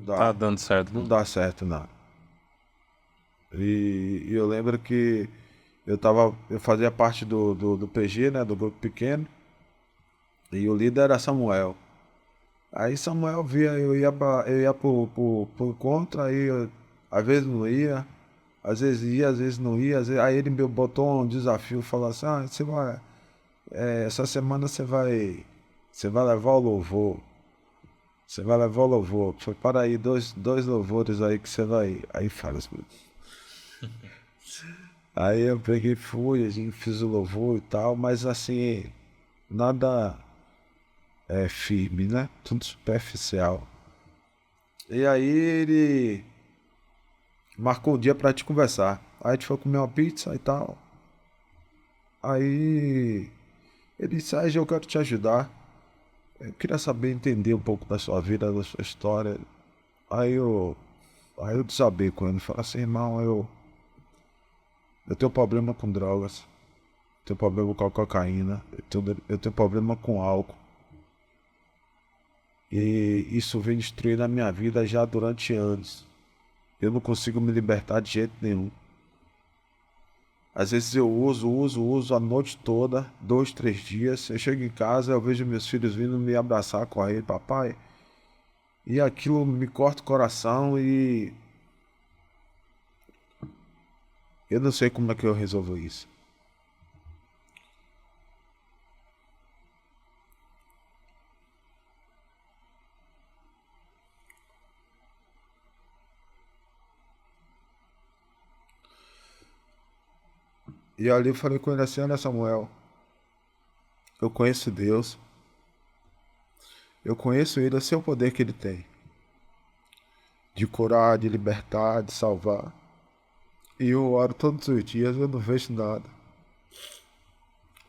dá. Tá dando certo. Não dá certo, não. E eu lembro que eu fazia parte do PG, né, do grupo pequeno, e o líder era Samuel. Aí Samuel via, eu ia por contra, às vezes não ia, às vezes ia, às vezes não ia, aí ele me botou um desafio, falou assim, você vai, essa semana você vai levar o louvor. Você vai levar o louvor. Foi para aí, dois louvores aí que você vai. Aí fala assim. Aí eu peguei, fui, a gente fiz o louvor e tal, mas assim, nada firme, né? Tudo superficial. E aí ele marcou um dia pra gente conversar. Aí a gente foi comer uma pizza e tal. Aí ele disse, eu quero te ajudar. Eu queria saber, entender um pouco da sua vida, da sua história. Aí eu desabei com ele, falei assim, irmão, eu tenho problema com drogas, tenho problema com a cocaína, eu tenho problema com álcool. E isso vem destruindo a minha vida já durante anos. Eu não consigo me libertar de jeito nenhum. Às vezes eu uso a noite toda, 2, 3 dias. Eu chego em casa, eu vejo meus filhos vindo me abraçar com ele, papai. E aquilo me corta o coração e eu não sei como é que eu resolvo isso. E ali eu falei com ele assim, olha Samuel, eu conheço Deus, eu conheço ele, eu sei o poder que ele tem. De curar, de libertar, de salvar. E eu oro todos os dias, eu não vejo nada.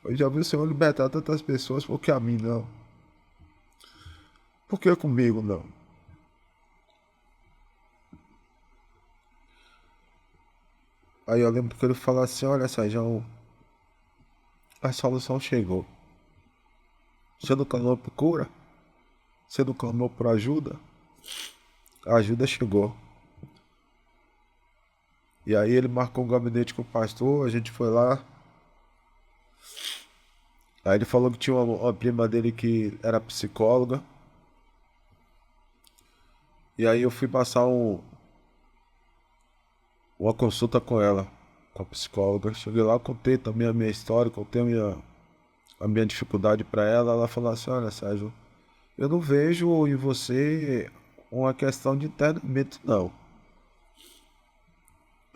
Eu já vi o Senhor libertar tantas pessoas, por que a mim não? Por que comigo não? Aí eu lembro que ele falou assim, olha Sérgio, a solução chegou. Você não clamou por cura? Você não clamou por ajuda? A ajuda chegou. E aí ele marcou um gabinete com o pastor, a gente foi lá. Aí ele falou que tinha uma prima dele que era psicóloga. E aí eu fui passar uma consulta com ela, com a psicóloga. Cheguei lá, contei também a minha história, contei a minha dificuldade para ela. Ela falou assim, olha Sérgio, eu não vejo em você uma questão de internamento não.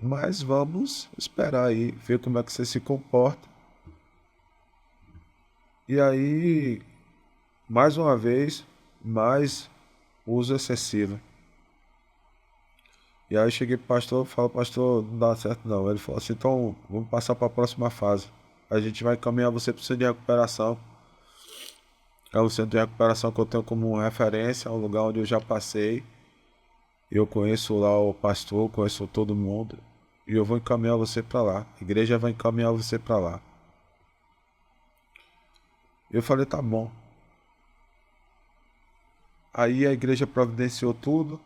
Mas vamos esperar aí, ver como é que você se comporta. E aí, mais uma vez, mais uso excessivo. E aí eu cheguei pro pastor e falei, pastor, não dá certo não. Ele falou assim, então vamos passar para a próxima fase. A gente vai encaminhar você para o centro de recuperação. É o centro de recuperação que eu tenho como referência, é um lugar onde eu já passei. Eu conheço lá o pastor, conheço todo mundo. E eu vou encaminhar você para lá. A igreja vai encaminhar você para lá. Eu falei, tá bom. Aí a igreja providenciou tudo.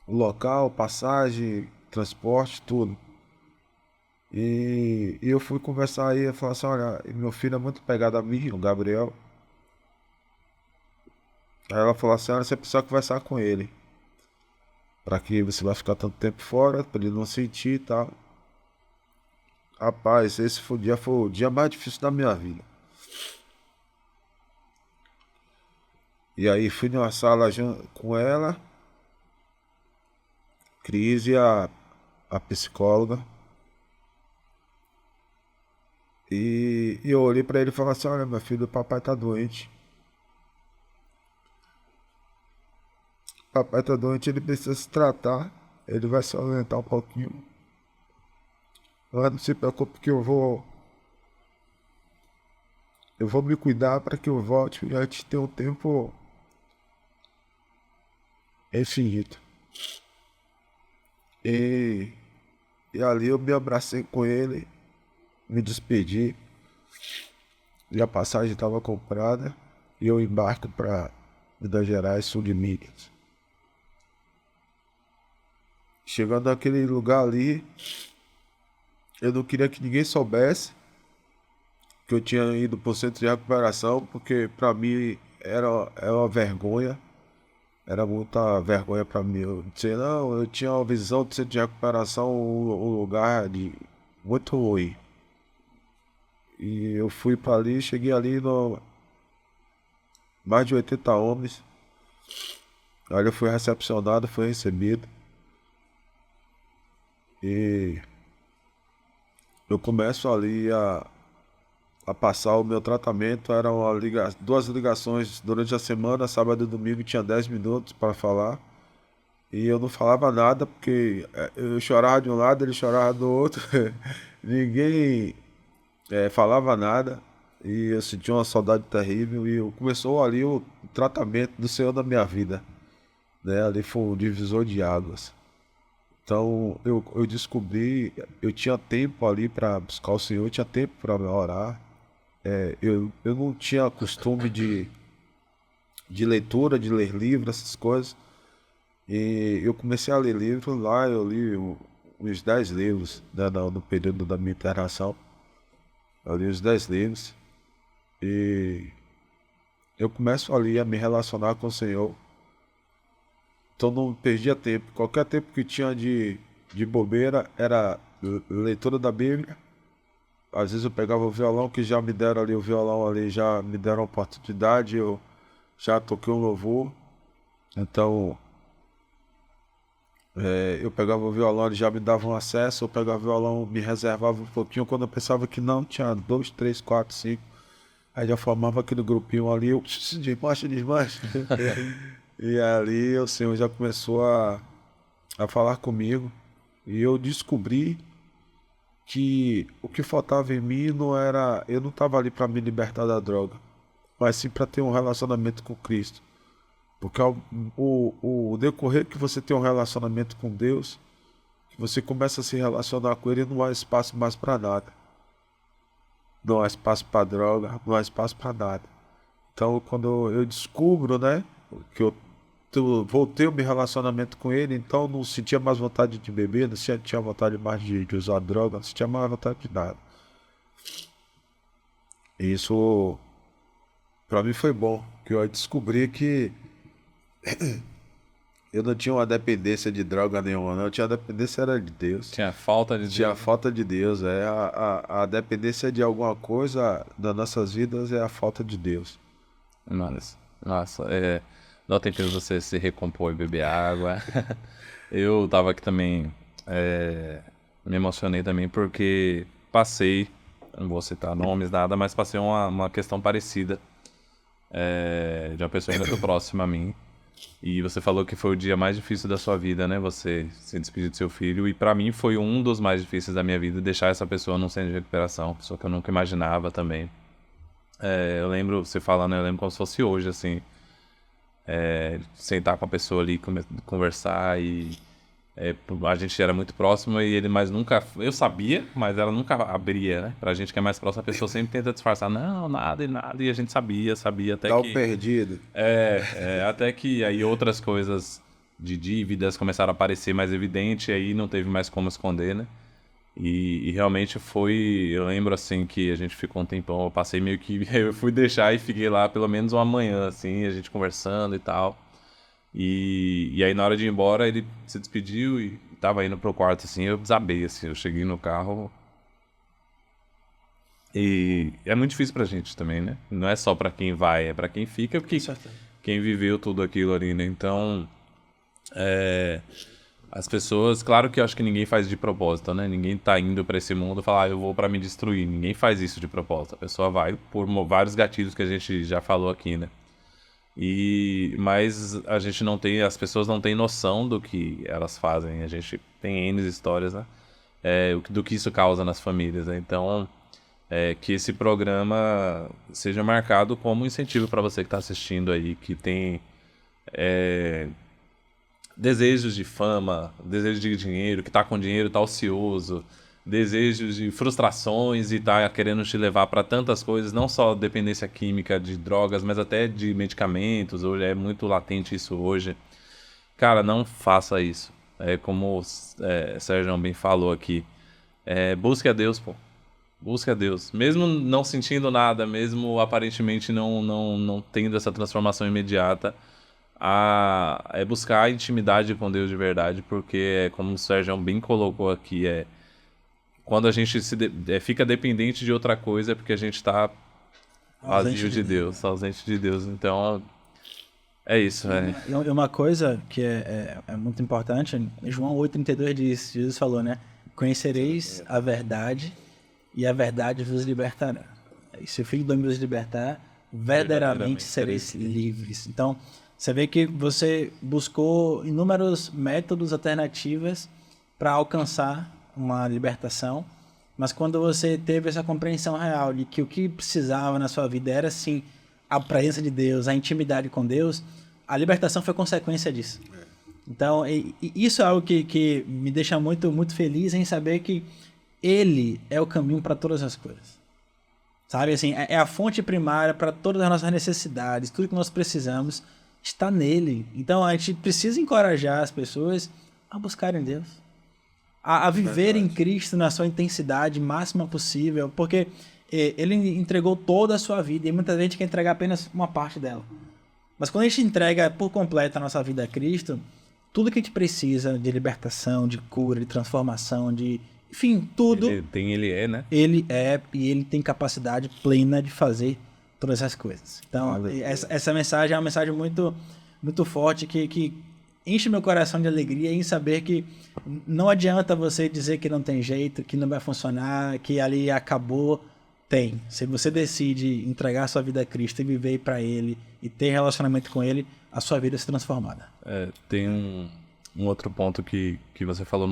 O local, passagem, transporte, tudo. E eu fui conversar aí, eu falei assim, olha, meu filho é muito pegado a mim, o Gabriel. Aí ela falou assim, olha, você precisa conversar com ele. Pra que você vai ficar tanto tempo fora, pra ele não sentir e tal. Rapaz, esse foi o dia mais difícil da minha vida. E aí fui numa sala com ela, Cris e a psicóloga. E eu olhei pra ele e falei assim, olha, meu filho, o papai tá doente. O papai tá doente, ele precisa se tratar. Ele vai se aumentar um pouquinho. Mas não se preocupe que eu vou me cuidar para que eu volte e a gente tenha um tempo infinito. E, e ali eu me abracei com ele, me despedi. E a passagem estava comprada e eu embarco para Minas Gerais, sul de Minas. Chegando naquele lugar ali, eu não queria que ninguém soubesse que eu tinha ido pro centro de recuperação, porque para mim era uma vergonha, era muita vergonha para mim. Eu disse, não, eu tinha uma visão do centro de recuperação, um lugar muito ruim. E eu fui para ali, cheguei ali no mais de 80 homens. Aí eu fui recepcionado, fui recebido. E eu começo ali a passar o meu tratamento. Eram duas ligações durante a semana, sábado e domingo, tinha 10 minutos para falar. E eu não falava nada porque eu chorava de um lado, ele chorava do outro. Ninguém falava nada. E eu senti uma saudade terrível. E começou ali o tratamento do Senhor da minha vida, né? Ali foi um divisor de águas. Então eu descobri, eu tinha tempo ali para buscar o Senhor, eu tinha tempo para orar. Eu não tinha costume de leitura, de ler livros, essas coisas. E eu comecei a ler livros lá, eu li uns 10 livros, né, no período da minha internação. Eu li uns 10 livros. E eu começo ali a me relacionar com o Senhor. Então não perdia tempo. Qualquer tempo que tinha de bobeira era leitura da Bíblia. Às vezes eu pegava o violão, que já me deram ali o violão ali, já me deram a oportunidade, eu já toquei um louvor. Então eu pegava o violão, eles já me davam acesso, eu pegava o violão, me reservava um pouquinho, quando eu pensava que não, tinha 2, 3, 4, 5. Aí já formava aquele grupinho ali, eu desmancha, desmancha. E ali o Senhor já começou a falar comigo. E eu descobri que o que faltava em mim não era... Eu não estava ali para me libertar da droga, mas sim para ter um relacionamento com Cristo. Porque o decorrer que você tem um relacionamento com Deus, que você começa a se relacionar com Ele, não há espaço mais para nada. Não há espaço para droga, não há espaço para nada. Então quando eu descubro, né, que eu voltei o meu relacionamento com ele, então não sentia mais vontade de beber, não sentia vontade mais de usar droga, não sentia mais vontade de nada. E isso pra mim foi bom, que eu descobri que eu não tinha uma dependência de droga nenhuma, não. Eu tinha dependência era de Deus. Tinha falta de Tinha a Deus. falta de Deus. A dependência de alguma coisa nas nossas vidas é a falta de Deus. Nossa, dá um tempinho pra você se recompor e beber água. Eu tava aqui também, me emocionei também porque passei, não vou citar nomes, nada, mas passei uma questão parecida, de uma pessoa ainda muito próxima a mim. E você falou que foi o dia mais difícil da sua vida, né? Você se despedir do seu filho. E pra mim foi um dos mais difíceis da minha vida, deixar essa pessoa num centro de recuperação, pessoa que eu nunca imaginava também. Eu lembro, você falando, eu lembro como se fosse hoje, assim. Sentar com a pessoa ali, conversar e... a gente era muito próximo e ele mais nunca... Eu sabia, mas ela nunca abria, né? Pra gente que é mais próximo, a pessoa sempre tenta disfarçar. Não, nada e nada. E a gente sabia até Dá que... o perdido. até que aí outras coisas de dívidas começaram a aparecer mais evidente, e aí não teve mais como esconder, né? E realmente foi... Eu lembro, assim, que a gente ficou um tempão, eu passei meio que... Eu fui deixar e fiquei lá pelo menos uma manhã, assim, a gente conversando e tal. E aí na hora de ir embora, ele se despediu e tava indo pro quarto, assim, eu desabei, assim, eu cheguei no carro... E é muito difícil pra gente também, né? Não é só pra quem vai, é pra quem fica, porque quem viveu tudo aquilo ali, né? Então, as pessoas, claro que eu acho que ninguém faz de propósito, né? Ninguém tá indo pra esse mundo e falar, eu vou pra me destruir. Ninguém faz isso de propósito. A pessoa vai por vários gatilhos que a gente já falou aqui, né? Mas a gente não tem, as pessoas não têm noção do que elas fazem. A gente tem N histórias, né? Do que isso causa nas famílias, né? Então, que esse programa seja marcado como incentivo para você que está assistindo aí, que tem desejos de fama, desejos de dinheiro, que está com dinheiro, está ocioso, desejos de frustrações e está querendo te levar para tantas coisas, não só dependência química de drogas, mas até de medicamentos. Hoje é muito latente isso hoje. Cara, não faça isso. Como Sérgio bem falou aqui, busque a Deus, pô. Busque a Deus. Mesmo não sentindo nada, mesmo aparentemente não tendo essa transformação imediata, é buscar a intimidade com Deus de verdade, porque como o Sérgio bem colocou aqui, quando a gente fica dependente de outra coisa é porque a gente está vazio de Deus, ausente de Deus. Então, é isso, velho. E uma coisa que é muito importante, João 8,32 diz, Jesus falou, né? Conhecereis a verdade e a verdade vos libertará. E se o Filho do Homem vos libertar, verdadeiramente sereis livres. Então, você vê que você buscou inúmeros métodos, alternativas para alcançar uma libertação, mas quando você teve essa compreensão real de que o que precisava na sua vida era, sim, a presença de Deus, a intimidade com Deus, a libertação foi consequência disso. Então, isso é algo que me deixa muito, muito feliz em saber que Ele é o caminho para todas as coisas. Sabe, assim, é a fonte primária para todas as nossas necessidades, tudo que nós precisamos está nele. Então, a gente precisa encorajar as pessoas a buscarem Deus, a viver em Cristo na sua intensidade máxima possível, porque Ele entregou toda a sua vida e muita gente quer entregar apenas uma parte dela. Mas quando a gente entrega por completo a nossa vida a Cristo, tudo que a gente precisa de libertação, de cura, de transformação, enfim, tudo. Ele é, né? Ele é, e ele tem capacidade plena de fazer todas essas coisas. Então, essa mensagem é uma mensagem muito, muito forte que enche meu coração de alegria em saber que não adianta você dizer que não tem jeito, que não vai funcionar, que ali acabou. Tem. Se você decide entregar a sua vida a Cristo e viver para Ele e ter relacionamento com Ele, a sua vida se transformada. Tem um outro ponto que você falou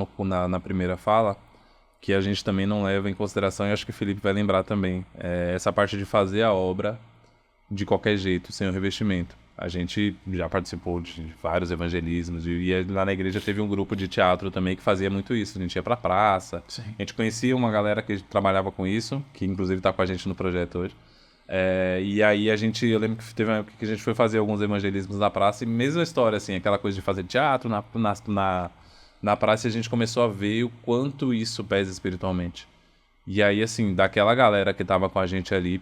na primeira fala, que a gente também não leva em consideração, e acho que o Felipe vai lembrar também, essa parte de fazer a obra de qualquer jeito, sem o revestimento. A gente já participou de vários evangelismos, e lá na igreja teve um grupo de teatro também que fazia muito isso. A gente ia pra praça, Sim. A gente conhecia uma galera que trabalhava com isso, que inclusive tá com a gente no projeto hoje. E aí eu lembro que teve uma época que a gente foi fazer alguns evangelismos na praça, e mesma história, assim, aquela coisa de fazer teatro na praça, a gente começou a ver o quanto isso pesa espiritualmente. E aí, assim, daquela galera que tava com a gente ali,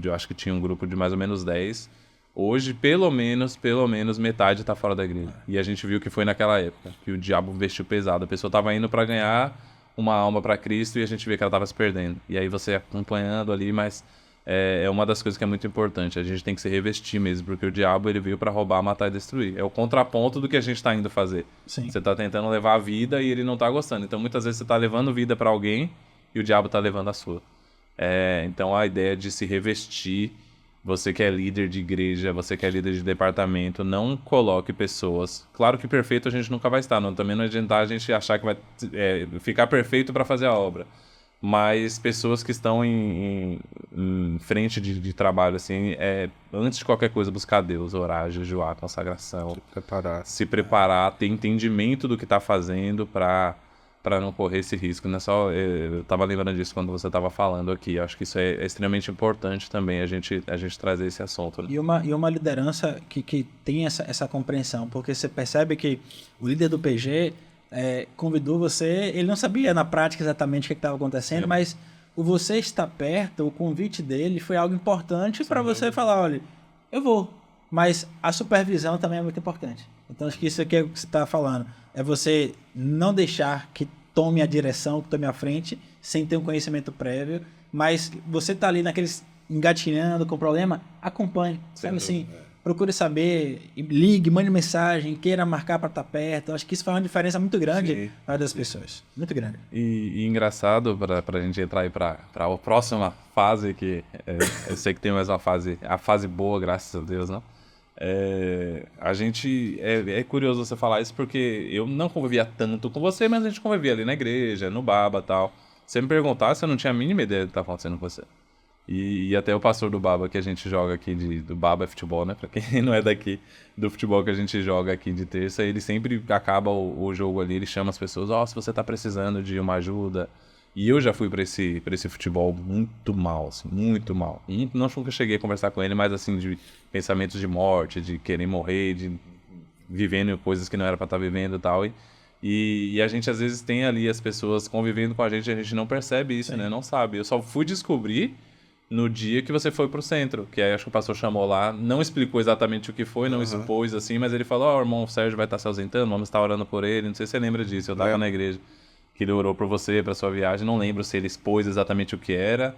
eu acho que tinha um grupo de mais ou menos 10, hoje, pelo menos metade tá fora da igreja. E a gente viu que foi naquela época, que o diabo investiu pesado. A pessoa tava indo para ganhar uma alma para Cristo e a gente vê que ela tava se perdendo. E aí você acompanhando ali, mas é uma das coisas que é muito importante. A gente tem que se revestir mesmo, porque o diabo ele veio para roubar, matar e destruir. É o contraponto do que a gente tá indo fazer. Sim. Você tá tentando levar a vida e ele não tá gostando. Então muitas vezes você tá levando vida para alguém e o diabo tá levando a sua. Então a ideia de se revestir, você que é líder de igreja, você que é líder de departamento, não coloque pessoas... Claro que perfeito a gente nunca vai estar, também não adianta a gente achar que vai ficar perfeito para fazer a obra. Mas pessoas que estão em frente de trabalho, assim, antes de qualquer coisa, buscar Deus, orar, jejuar, consagração. Se preparar, ter entendimento do que está fazendo para não correr esse risco. Não é só, eu estava lembrando disso quando você estava falando aqui. Eu acho que isso é extremamente importante também, a gente trazer esse assunto. Né? E uma liderança que tem essa compreensão, porque você percebe que o líder do PG... convidou você, ele não sabia na prática exatamente o que estava acontecendo, mas o você estar perto, o convite dele foi algo importante para você falar, olha, eu vou, mas a supervisão também é muito importante. Então acho que isso aqui é o que você está falando, é você não deixar que tome a direção, que tome a frente, sem ter um conhecimento prévio, mas você está ali naqueles engatinhando com o problema, acompanhe, sabe assim? procure saber, ligue, mande mensagem, queira marcar para estar perto. Eu acho que isso faz uma diferença muito grande na vida das pessoas. Muito grande. E engraçado, para a gente entrar aí para a próxima fase, que eu sei que tem mais uma fase, a fase boa, graças a Deus, né? A gente, é curioso você falar isso, porque eu não convivia tanto com você, mas a gente convivia ali na igreja, no Baba e tal. Se me perguntasse, eu não tinha a mínima ideia do que estava acontecendo com você. E até o pastor do Baba que a gente joga aqui, do Baba Futebol, né? Pra quem não é daqui, do futebol que a gente joga aqui de terça, ele sempre acaba o jogo ali, ele chama as pessoas, se você tá precisando de uma ajuda. E eu já fui pra esse futebol muito mal, assim, muito mal. E não nunca cheguei a conversar com ele, mas assim, de pensamentos de morte, de querer morrer, de vivendo coisas que não era pra estar vivendo e tal. E a gente às vezes tem ali as pessoas convivendo com a gente não percebe isso, né? Não sabe. Eu só fui descobrir no dia que você foi pro centro, que aí acho que o pastor chamou lá, não explicou exatamente o que foi, não expôs assim, mas ele falou, o irmão Sérgio vai estar se ausentando, vamos estar orando por ele, não sei se você lembra disso, eu tava na igreja, que ele orou por você, pra sua viagem, não lembro se ele expôs exatamente o que era,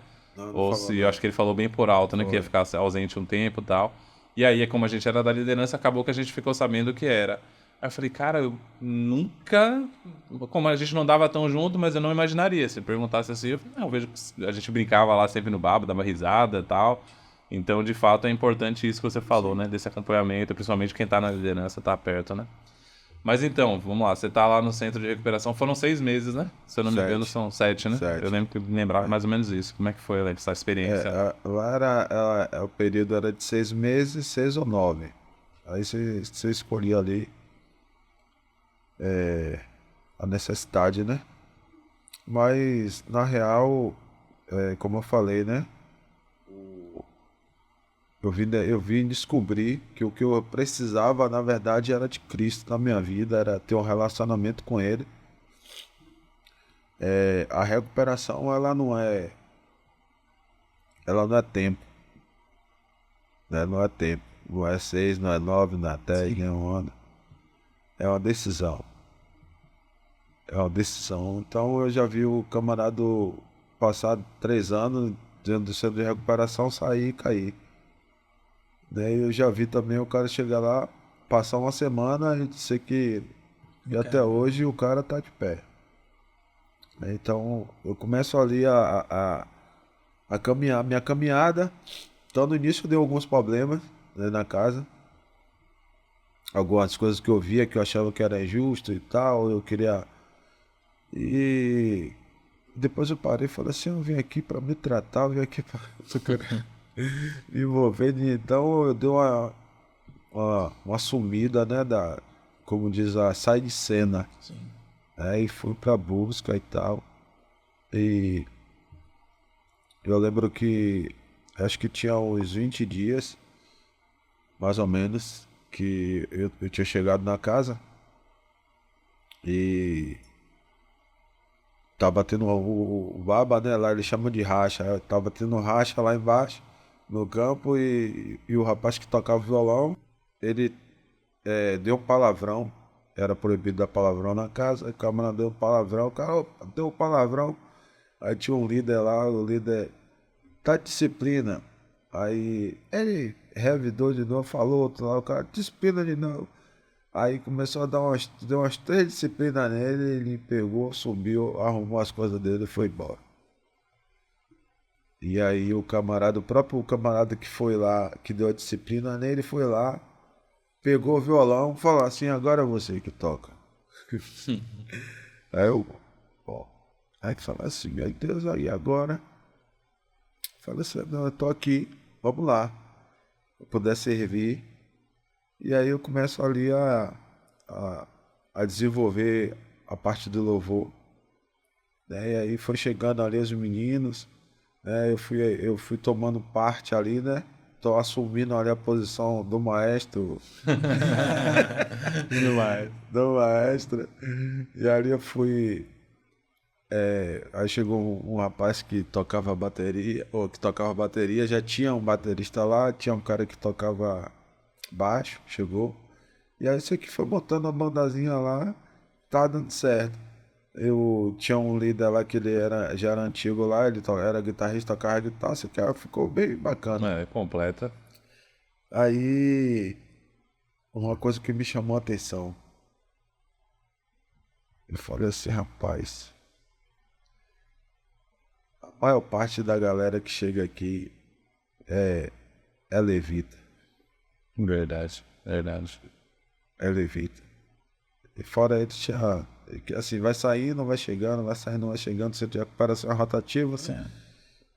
ou se, eu acho que ele falou bem por alto, né, que ia ficar ausente um tempo e tal, e aí como a gente era da liderança, acabou que a gente ficou sabendo o que era. Aí eu falei, cara, eu nunca... Como a gente não dava tão junto, mas eu não imaginaria. Se perguntasse assim, eu vejo que a gente brincava lá sempre no babo, dava risada e tal. Então, de fato, é importante isso que você falou, né? Desse acompanhamento, principalmente quem tá na liderança, tá perto, né? Mas então, vamos lá. Você tá lá no centro de recuperação. Foram 6 meses, né? Se eu não me engano, são 7, né? 7. Eu lembro que me lembrava mais ou menos isso. Como é que foi essa experiência? Lá o período era de 6 meses, 6 ou 9. Aí você escolhia ali a necessidade, né? Mas, na real, como eu falei, né? Eu vim descobrir que o que eu precisava, na verdade, era de Cristo na minha vida, era ter um relacionamento com Ele. A recuperação, ela não é tempo, né? Não é tempo. Não é 6, não é 9, não é 10, nem um ano. É uma decisão. Então eu já vi o camarada passar 3 anos dentro do centro de recuperação, sair e cair. Daí eu já vi também o cara chegar lá, passar uma semana e dizer que até hoje o cara tá de pé. Então eu começo ali a caminhar, minha caminhada. Então no início deu alguns problemas, né, na casa. Algumas coisas que eu via que eu achava que era injusto e tal, eu queria... E depois eu parei e falei assim, eu vim aqui para me tratar, eu vim aqui para me envolver. Então eu dei uma sumida, né, como diz, sai de cena. Sim. E fui pra busca e tal. E eu lembro que acho que tinha uns 20 dias, mais ou menos, que eu tinha chegado na casa e tava tendo o baba, né? Lá eles chamam de racha. Eu tava tendo racha lá embaixo, no campo, e o rapaz que tocava violão, ele deu um palavrão. Era proibido dar palavrão na casa. Aí o camarada deu um palavrão. O cara deu um palavrão. Aí tinha um líder lá, o líder tá disciplina. Aí ele revidou de novo, falou outro lá, o cara disciplina de novo. Aí começou a deu umas 3 disciplinas nele, ele pegou, subiu, arrumou as coisas dele e foi embora. E aí o próprio camarada que foi lá, que deu a disciplina nele, foi lá, pegou o violão, falou assim, agora é você que toca. Aí aí fala assim, meu Deus, aí agora? Falei assim, não, eu tô aqui, vamos lá. Eu puder servir. E aí eu começo ali a desenvolver a parte do louvor. E aí foi chegando ali os meninos, né? Eu fui tomando parte ali, né? Tô assumindo ali a posição do maestro. Do maestro. E ali eu fui... aí chegou um rapaz que tocava bateria, já tinha um baterista lá, tinha um cara que tocava baixo, chegou. E aí isso aqui foi botando a bandazinha lá, tá dando certo. Eu tinha um líder lá que ele já era antigo lá, ele era guitarrista, tocava guitarra, esse cara ficou bem bacana. Completa. Aí, uma coisa que me chamou a atenção, eu falei assim, rapaz, a maior parte da galera que chega aqui é levita, Verdade, verdade. é levita. E fora ele tinha, que assim, vai sair, não vai chegando, vai sair, não vai chegando, você tinha recuperação rotativa, Sim.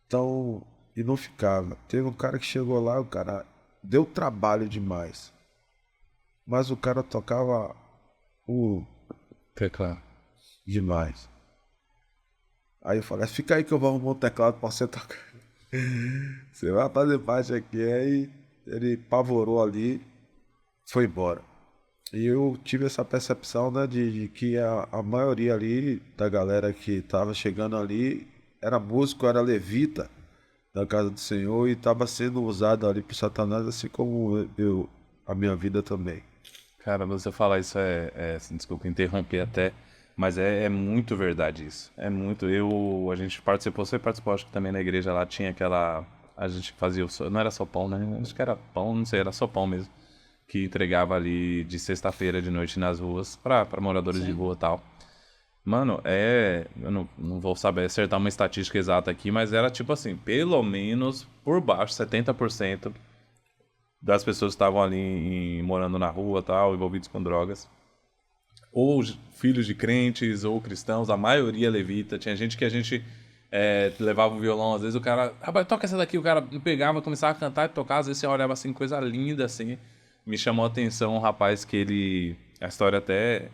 então, e não ficava. Teve um cara que chegou lá, o cara deu trabalho demais, mas o cara tocava o Teclado. demais. Aí eu falei, fica aí que eu vou arrumar um teclado pra você tocar. Você vai fazer parte aqui. Aí ele pavorou ali, foi embora. E eu tive essa percepção, né, de que a maioria ali da galera que tava chegando ali era músico, era levita da casa do Senhor e estava sendo usado ali por Satanás, assim como a minha vida também. Cara, você falar isso assim, desculpa interromper até, mas é muito verdade isso. É muito. A gente participou, você participou, acho que também na igreja lá tinha aquela. A gente fazia, não era só pão, né? Acho que era pão, não sei, era só pão mesmo. Que entregava ali de sexta-feira de noite nas ruas, pra moradores de rua e tal. Mano, eu não vou saber acertar uma estatística exata aqui, mas era tipo assim, pelo menos por baixo, 70% das pessoas que estavam ali morando na rua tal, envolvidos com drogas. Ou filhos de crentes, ou cristãos, a maioria levita. Tinha gente que a gente levava um violão, às vezes o cara, rapaz, toca essa daqui, o cara pegava, começava a cantar e tocar, às vezes você olhava assim, coisa linda assim. Me chamou a atenção um rapaz que ele. A história até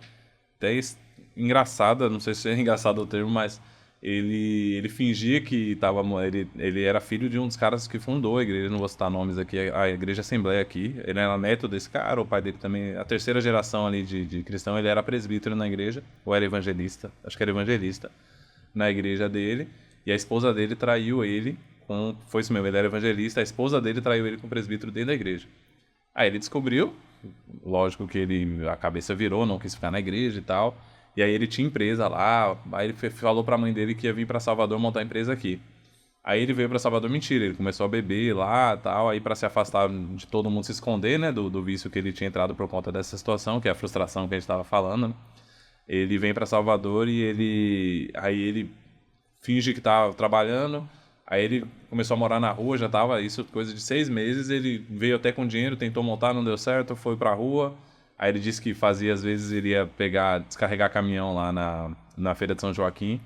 engraçada, não sei se é engraçado o termo, mas ele fingia que tava. Ele era filho de um dos caras que fundou a igreja, não vou citar nomes aqui, a Igreja Assembleia aqui. Ele era neto desse cara, o pai dele também, a terceira geração ali de cristão, ele era presbítero na igreja, ou era evangelista, acho que era evangelista, na igreja dele, e a esposa dele traiu ele com. Foi isso mesmo, ele era evangelista, a esposa dele traiu ele com o presbítero dentro da igreja. Aí ele descobriu, lógico que a cabeça virou, não quis ficar na igreja e tal. E aí ele tinha empresa lá, aí ele falou pra mãe dele que ia vir pra Salvador montar a empresa aqui. Aí ele veio pra Salvador, mentira, ele começou a beber lá e tal, aí pra se afastar de todo mundo, se esconder, né, do vício que ele tinha entrado por conta dessa situação, que é a frustração que a gente tava falando, né? Ele vem pra Salvador e aí ele finge que tá trabalhando. Aí ele começou a morar na rua, já tava isso coisa de 6 meses. Ele veio até com dinheiro, tentou montar, não deu certo, foi pra rua. Aí ele disse que fazia, às vezes, ele ia descarregar caminhão lá na Feira de São Joaquim.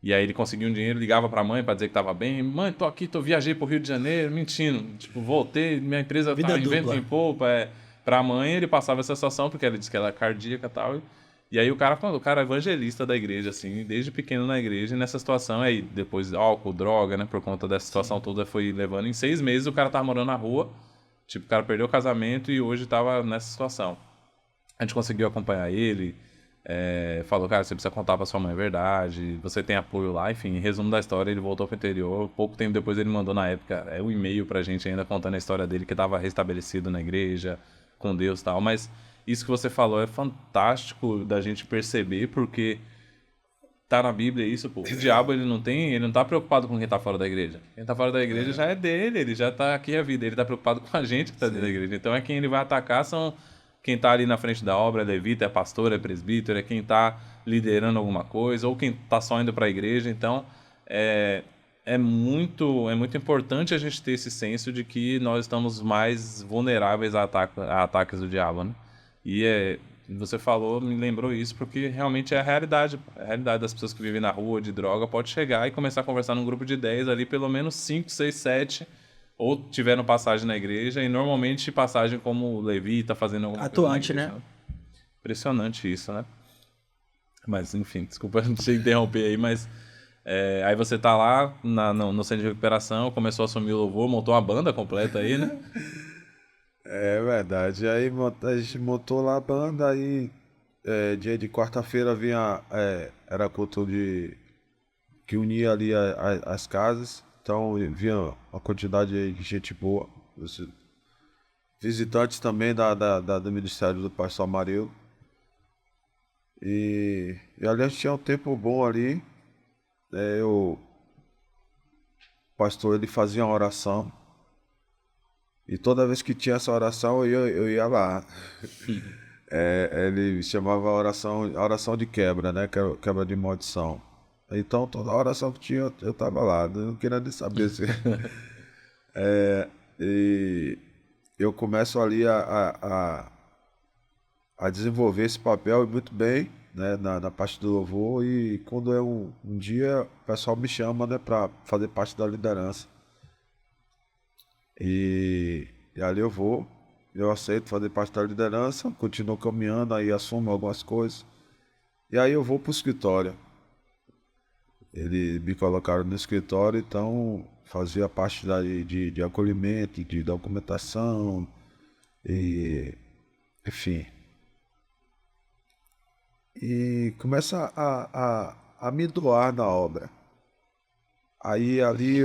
E aí ele conseguiu um dinheiro, ligava pra mãe pra dizer que tava bem. Mãe, tô aqui, viajei pro Rio de Janeiro, mentindo. Tipo, voltei, minha empresa Vida tá em vento dupla. em polpa. Pra mãe ele passava essa situação, porque ela disse que ela é cardíaca e tal. E aí o cara é evangelista da igreja, assim, desde pequeno na igreja, e nessa situação aí, depois álcool, droga, né, por conta dessa situação toda, foi levando. Em 6 meses o cara tava morando na rua, tipo, o cara perdeu o casamento e hoje tava nessa situação. A gente conseguiu acompanhar ele, falou, cara, você precisa contar pra sua mãe a verdade, você tem apoio lá, enfim, em resumo da história, ele voltou pro interior, pouco tempo depois ele mandou na época um e-mail pra gente ainda contando a história dele, que tava restabelecido na igreja, com Deus e tal, mas isso que você falou é fantástico da gente perceber, porque tá na Bíblia isso, pô. O diabo, ele não tá preocupado com quem tá fora da igreja. Quem tá fora da igreja já é dele, ele já tá aqui a vida, ele tá preocupado com a gente que tá dentro da igreja. Então é quem ele vai atacar são quem tá ali na frente da obra, é levita, é pastor, é presbítero, é quem tá liderando alguma coisa, ou quem tá só indo pra igreja. Então, é muito importante a gente ter esse senso de que nós estamos mais vulneráveis a ataques do diabo, né? E você falou, me lembrou isso, porque realmente é a realidade. A realidade das pessoas que vivem na rua de droga pode chegar e começar a conversar num grupo de 10 ali, pelo menos 5, 6, 7, ou tiveram passagem na igreja, e normalmente passagem como levita, fazendo alguma coisa na Atuante, igreja. né? Impressionante isso, né? Mas, enfim, desculpa te interromper aí, mas aí você tá lá no centro de recuperação, começou a assumir o louvor, montou uma banda completa aí, né? É verdade. Aí a gente montou lá a banda, aí dia de quarta-feira vinha, era culto que unia ali as casas, então vinha uma quantidade aí de gente boa, visitantes também do Ministério do Pastor Amarelo. E ali a gente tinha um tempo bom ali, o pastor ele fazia uma oração, E toda vez que tinha essa oração, eu ia lá. Ele chamava a oração de quebra, né? Quebra de maldição. Então, toda oração que tinha, eu tava lá. Eu não queria nem saber se... E eu começo ali a desenvolver esse papel e muito bem, né? Na parte do louvor. E quando é um dia, o pessoal me chama, né? Para fazer parte da liderança. E ali eu aceito fazer parte da liderança, continuo caminhando, aí assumo algumas coisas. E aí eu vou pro escritório. Eles me colocaram no escritório, então fazia parte de acolhimento, de documentação, e, enfim. E começa a me doar na obra. Aí ali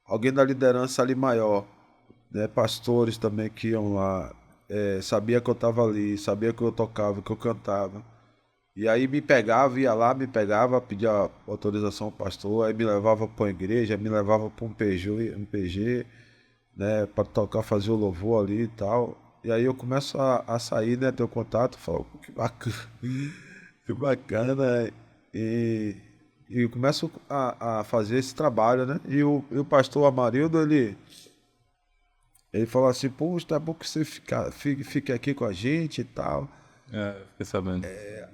alguém da liderança ali maior, né, pastores também que iam lá, sabia que eu estava ali, sabia que eu tocava, que eu cantava. E aí me pegava, ia lá, me pegava, pedia autorização ao pastor, aí me levava para a igreja, me levava para um PG, né, para tocar, fazer o louvor ali e tal. E aí eu começo a sair, né, ter o contato, falo, que bacana, que bacana. E, e eu começo a fazer esse trabalho, né? E o pastor Amarildo, ele falou assim, poxa, tá bom que você fique aqui com a gente e tal. Fiquei sabendo.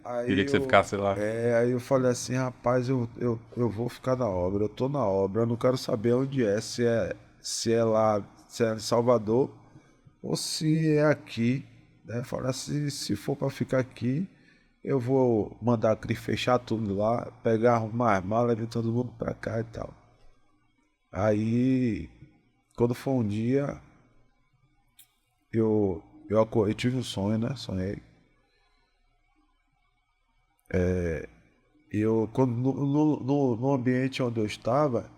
Aí Queria que você eu, ficasse lá. aí eu falei assim, rapaz, eu vou ficar na obra, eu tô na obra, eu não quero saber onde é, se é lá, se é em Salvador ou se é aqui, né? Falei assim, se for para ficar aqui, eu vou mandar a Cris fechar tudo lá, pegar, arrumar as malas, vir todo mundo pra cá e tal. Aí, quando foi um dia, eu tive um sonho, né? Sonhei. E no ambiente onde eu estava,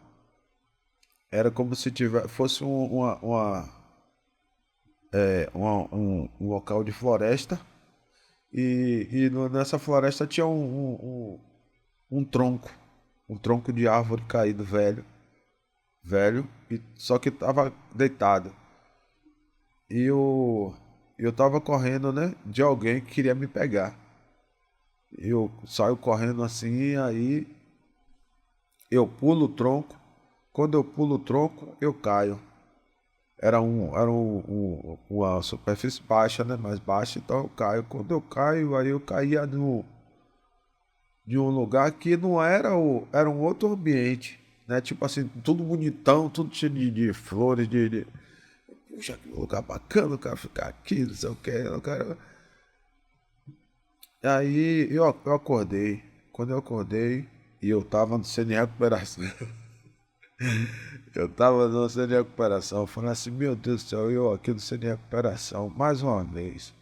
era como se fosse um local de floresta. Nessa floresta tinha um tronco. Um tronco de árvore caído velho. Velho. Só que estava deitado. E eu tava correndo, né? De alguém que queria me pegar. Eu saio correndo assim, aí eu pulo o tronco. Quando eu pulo o tronco, eu caio. Uma superfície baixa, né? Mais baixa, então eu caio. Quando eu caio, aí eu caía de um lugar que não era era um outro ambiente, né? Tipo assim, tudo bonitão, tudo cheio de flores, puxa, que lugar bacana, eu quero ficar aqui, não sei o que, eu quero. Aí eu acordei. Quando eu acordei, e eu tava no centro de recuperação. Eu tava no centro de recuperação, falando assim, meu Deus do céu, eu aqui no centro de recuperação, mais uma vez.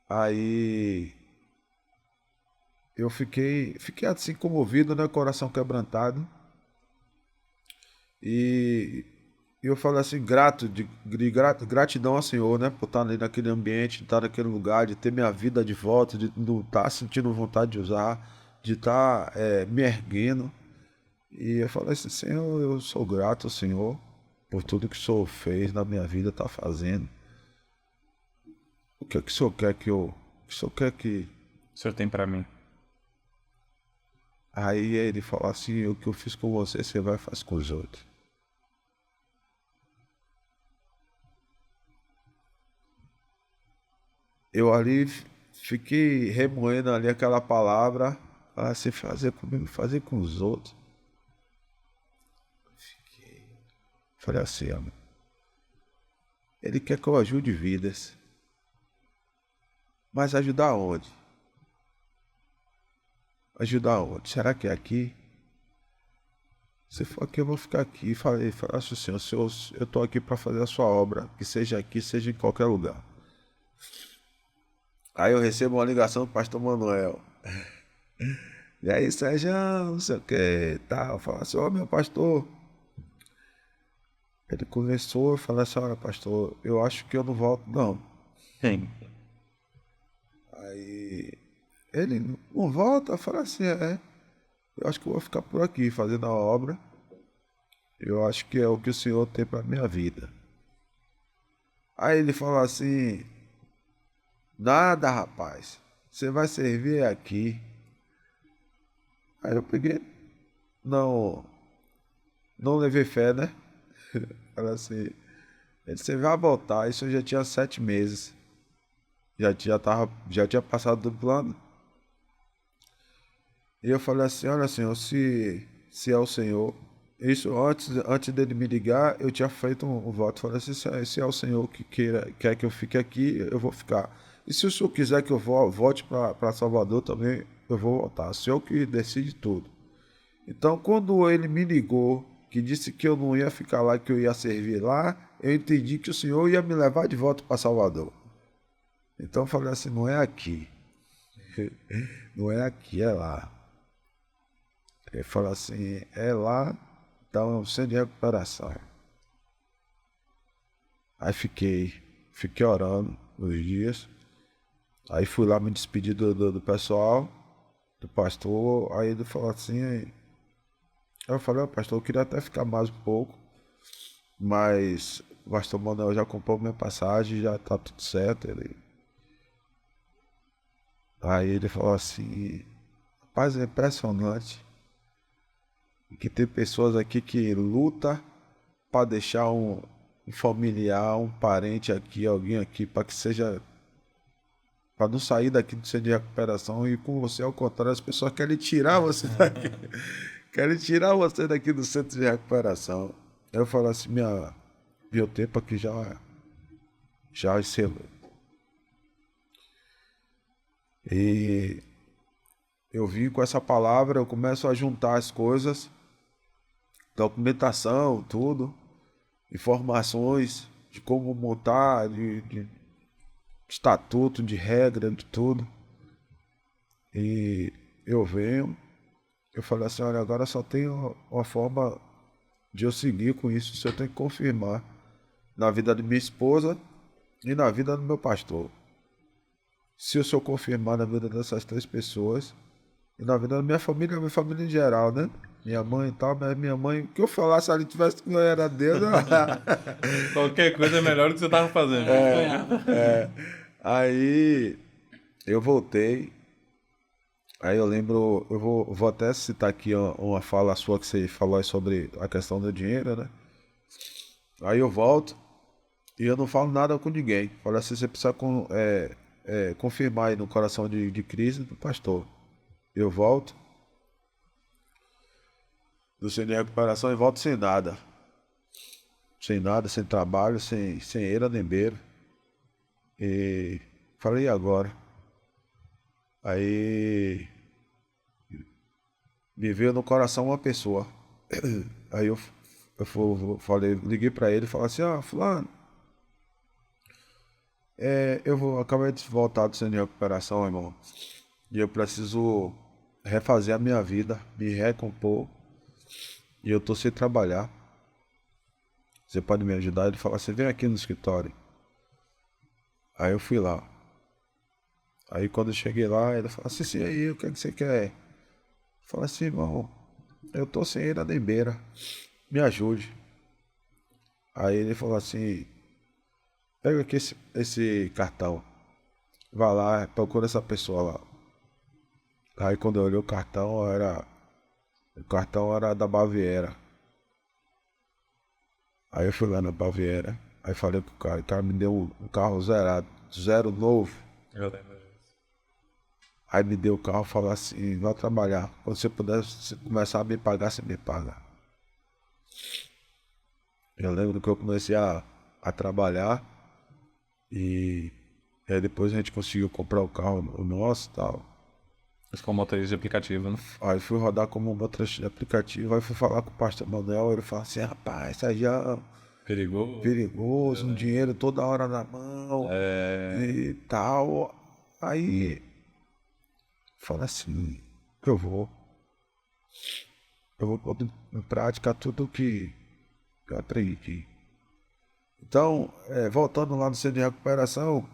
Aí eu fiquei assim comovido, né, coração quebrantado. E eu falei assim, gratidão ao Senhor, né, por estar ali naquele ambiente, de estar naquele lugar, de ter minha vida de volta, de não estar sentindo vontade de usar, de estar me erguendo. E eu falei assim, Senhor, eu sou grato ao Senhor por tudo que o Senhor fez na minha vida, está fazendo. O que é que o Senhor quer que eu... O Senhor quer que... O senhor tem pra mim. Aí ele falou assim, o que eu fiz com você, você vai fazer com os outros. Eu ali fiquei remoendo ali aquela palavra, assim, fazer comigo, fazer com os outros. Falei assim, ó, ele quer que eu ajude vidas. Mas ajudar onde? Ajudar onde? Será que é aqui? Se for aqui, eu vou ficar aqui. Falei assim, Senhor, eu estou aqui para fazer a sua obra, que seja aqui, seja em qualquer lugar. Aí eu recebo uma ligação do pastor Manuel. E aí, Sérgio, não sei o que, tal. Fala assim, ô meu pastor. Ele conversou e falou assim, olha pastor, eu acho que eu não volto não. Sim. Aí ele não volta, eu falei assim, eu acho que eu vou ficar por aqui fazendo a obra. Eu acho que é o que o Senhor tem para minha vida. Aí ele falou assim: nada, rapaz. Você vai servir aqui. Aí eu peguei, não, não levei fé, né? Falei assim, você vai voltar, isso eu já tinha 7 meses. Já tinha passado do plano. E eu falei assim, olha Senhor, se é o Senhor. Isso antes dele me ligar, eu tinha feito um voto. Falei assim, se é o Senhor que quer que eu fique aqui, eu vou ficar. E se o Senhor quiser que eu volte para Salvador também, eu vou voltar. O Senhor que decide tudo. Então, quando ele me ligou, que disse que eu não ia ficar lá, que eu ia servir lá, eu entendi que o Senhor ia me levar de volta para Salvador. Então eu falei assim, não é aqui. Não é aqui, é lá. Ele falou assim, é lá, então é um centro de recuperação. Aí fiquei orando nos dias. Aí fui lá me despedir do pessoal, do pastor. Aí ele falou assim, aí eu falei, ó, pastor, eu queria até ficar mais um pouco, mas o pastor Manuel já comprou minha passagem, já tá tudo certo. Aí ele falou assim, rapaz, é impressionante que tem pessoas aqui que lutam para deixar um familiar, um parente aqui, alguém aqui, para que seja, para não sair daqui do centro de recuperação, e com você ao contrário, as pessoas querem tirar você daqui, querem tirar você daqui do centro de recuperação. Eu falo assim, meu tempo aqui já encerrou. E eu vim com essa palavra, eu começo a juntar as coisas, documentação, tudo, informações de como montar, de estatuto, de regra, de tudo. E eu falei assim, olha, agora só tem uma forma de eu seguir com isso, você tem que confirmar na vida de minha esposa e na vida do meu pastor. Se o senhor confirmar na vida dessas 3 pessoas, e na vida da minha família em geral, né? Minha mãe e tal, mas minha mãe, o que eu falasse se ela tivesse que era Deus, Qualquer coisa é melhor do que você tava fazendo. Aí eu voltei. Aí eu lembro, eu vou até citar aqui uma fala sua que você falou aí sobre a questão do dinheiro, né? Aí eu volto e eu não falo nada com ninguém. Falo assim, você precisa confirmar aí no coração de Cristo do pastor. Eu volto do centro de recuperação e volto sem nada. Sem nada, sem trabalho, sem eira nem beira. E falei, e agora? Aí me veio no coração uma pessoa. Aí eu falei, liguei pra ele e falei assim, fulano, acabei de voltar do centro de recuperação, irmão. E eu preciso refazer a minha vida, me recompor. E eu tô sem trabalhar. Você pode me ajudar? Ele falou assim, vem aqui no escritório. Aí eu fui lá. Aí quando eu cheguei lá, ele falou assim, sim, aí, o que é que você quer? Eu falei assim, irmão, eu tô sem eira nem beira, me ajude. Aí ele falou assim, pega aqui esse cartão, vai lá, procura essa pessoa lá. Aí quando eu olhei o cartão era da Baviera. Aí eu fui lá na Baviera, aí falei com o cara me deu um carro zerado, zero novo. Eu lembro disso. Aí me deu o carro e falou assim, vai trabalhar, quando você puder começar a me pagar, você me paga. Eu lembro que eu comecei a trabalhar e aí depois a gente conseguiu comprar o carro o nosso e tal. Isso como motorista de aplicativo, né? Aí fui rodar como motorista de aplicativo, aí fui falar com o pastor Manuel, ele falou assim, rapaz, isso aí já Perigoso. perigoso, um dinheiro toda hora na mão e tal. Aí falei assim, eu vou pôr em prática tudo que eu aprendi. Então, voltando lá no centro de recuperação,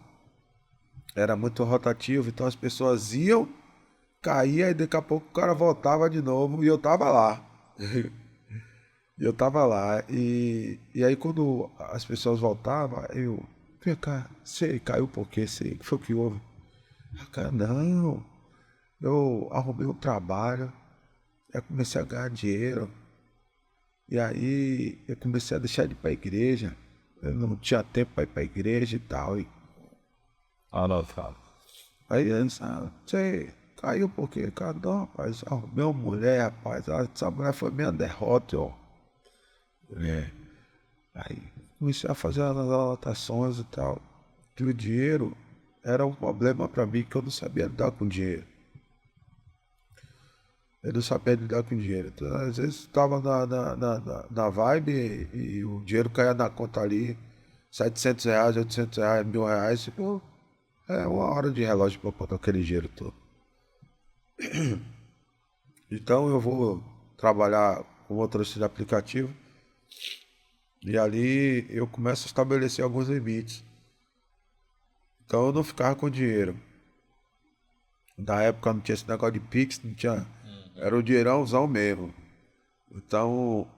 era muito rotativo, então as pessoas iam, caía e daqui a pouco o cara voltava de novo e eu tava lá. E eu tava lá, e aí quando as pessoas voltavam, eu, vem cá, você caiu por quê? O que foi que houve? Ah, cara, não, eu arrumei um trabalho, aí comecei a ganhar dinheiro, e aí eu comecei a deixar de ir pra igreja, eu não tinha tempo pra ir pra igreja e tal, Ah, não, fala. aí eles, você caiu por quê? Cara, não, rapaz, arrumei uma mulher, rapaz, essa mulher foi minha derrota, ó. É. Aí comecei a fazer as anotações e tal. Que o dinheiro era um problema pra mim que eu não sabia lidar com dinheiro. Eu não sabia lidar com dinheiro. Então, às vezes estava na vibe e o dinheiro caía na conta ali, R$ 700, R$ 800, R$ 1.000. Pô, é uma hora de relógio para botar aquele dinheiro todo. Então eu vou trabalhar com motorista de aplicativo e ali eu começo a estabelecer alguns limites. Então eu não ficava com dinheiro. Na época não tinha esse negócio de Pix, não tinha. Era o dinheirãozão mesmo. Então,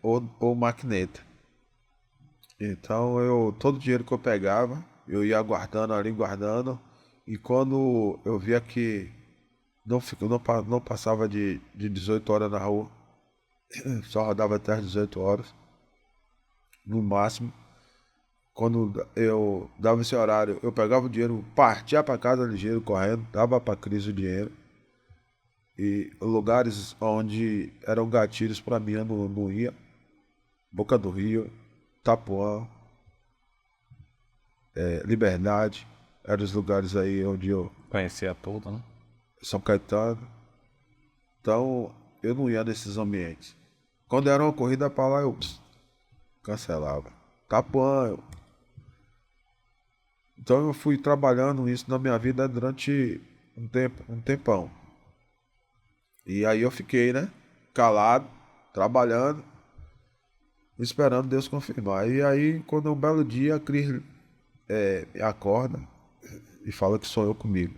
ou maquineta. Então todo o dinheiro que eu pegava, eu ia guardando ali, guardando. E quando eu via que não passava de 18 horas na rua, só rodava até as 18 horas, no máximo. Quando eu dava esse horário, eu pegava o dinheiro, partia para casa ligeiro, correndo, dava para Cris o dinheiro. E lugares onde eram gatilhos para mim eu não ia. Boca do Rio, Tapuã, Liberdade, eram os lugares aí onde eu. Conhecia tudo, né? São Caetano. Então eu não ia nesses ambientes. Quando era uma corrida para lá, eu cancelava. Tapuã, Então eu fui trabalhando isso na minha vida durante um tempão. E aí eu fiquei, né? Calado, trabalhando, esperando Deus confirmar. E aí, quando um belo dia a Cris me acorda e fala que sonhou comigo.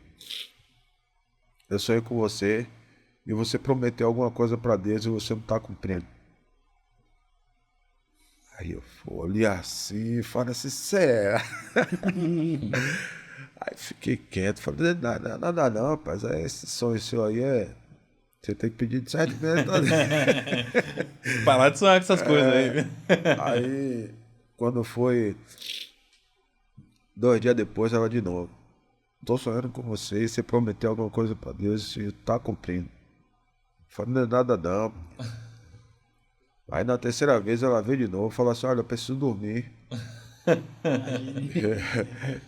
Eu sonhei com você e você prometeu alguma coisa pra Deus e você não tá cumprindo. Aí eu olhei assim, falei assim, sério. Aí fiquei quieto, falei, nada não, rapaz, esse sonho seu aí você tem que pedir discernimento. Parar de sonhar com essas coisas aí, viu? Aí, quando foi 2 dias depois, ela de novo. Tô sonhando com você, você prometeu alguma coisa pra Deus e tá cumprindo. Falei, não é nada não. Aí na terceira vez ela veio de novo, falou assim, olha, eu preciso dormir.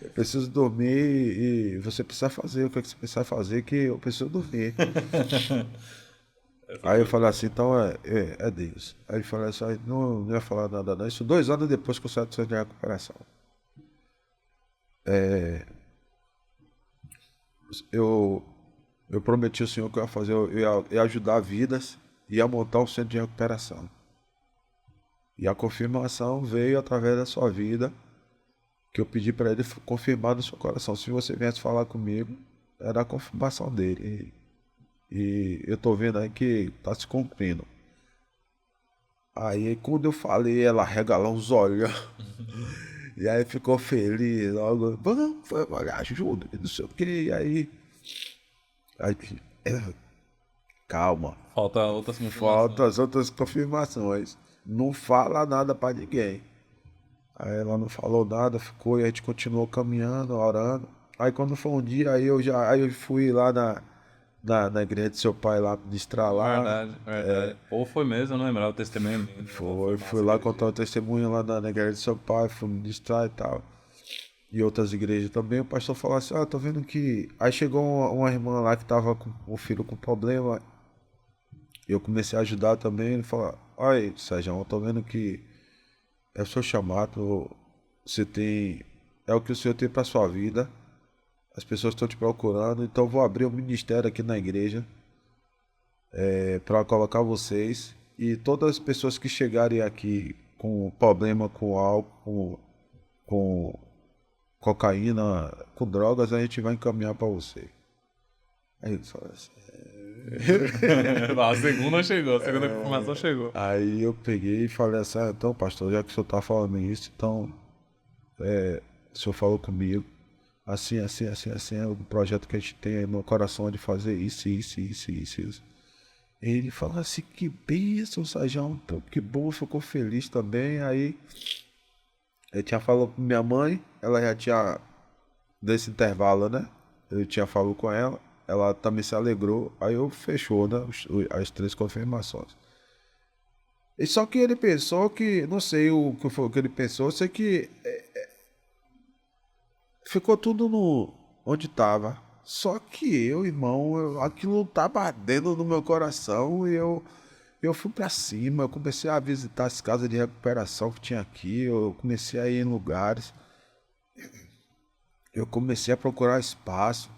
Eu preciso dormir e você precisa fazer o que você precisa fazer, que eu preciso dormir. Aí eu falei assim, então é Deus. Aí ele falou assim, não ia falar nada não. Isso 2 anos depois que eu saí do centro de recuperação. Eu prometi ao Senhor que eu ia fazer, ia ajudar vidas, ia montar um centro de recuperação. E a confirmação veio através da sua vida, que eu pedi para ele confirmar no seu coração. Se você viesse falar comigo, era a confirmação dele. E eu tô vendo aí que tá se cumprindo. Aí quando eu falei, ela regalou os olhos. E aí ficou feliz. Logo, vamos, ajuda, não sei o que. E aí, calma. Falta outras confirmações. Faltam as outras confirmações. Não fala nada pra ninguém. Aí ela não falou nada, ficou e a gente continuou caminhando, orando. Aí quando foi um dia, aí eu fui lá na igreja de seu pai lá ministrar lá. Verdade. Ou foi mesmo, eu não lembrava o testemunho. Fui lá contar o testemunho lá na igreja de seu pai, fui ministrar e tal. E outras igrejas também. O pastor falou assim, tô vendo que... Aí chegou uma irmã lá que tava com o filho com problema. Eu comecei a ajudar também. Ele falou, olha, Sérgio, eu tô vendo que é o seu chamado, é o que o Senhor tem para sua vida. As pessoas estão te procurando, então vou abrir um ministério aqui na igreja para colocar vocês e todas as pessoas que chegarem aqui com problema com álcool, com cocaína, com drogas, a gente vai encaminhar para você. Aí ele falou assim, A segunda chegou, a segunda confirmação chegou. Aí eu peguei e falei assim, então, pastor, já que o senhor tá falando isso, então, o senhor falou comigo, assim, é o projeto que a gente tem aí no coração de fazer isso. Ele falou assim, que bênção, Sajão, que bom, ficou feliz também. Aí eu tinha falado com minha mãe, ela já tinha, desse intervalo, né? Eu tinha falado com ela também se alegrou, aí eu fechou, né? As 3 confirmações. E só que ele pensou que, não sei o que foi que ele pensou, eu sei que ficou tudo no onde tava. Só que eu, irmão, aquilo tava ardendo no meu coração e eu fui pra cima, eu comecei a visitar as casas de recuperação que tinha aqui, eu comecei a ir em lugares, eu comecei a procurar espaço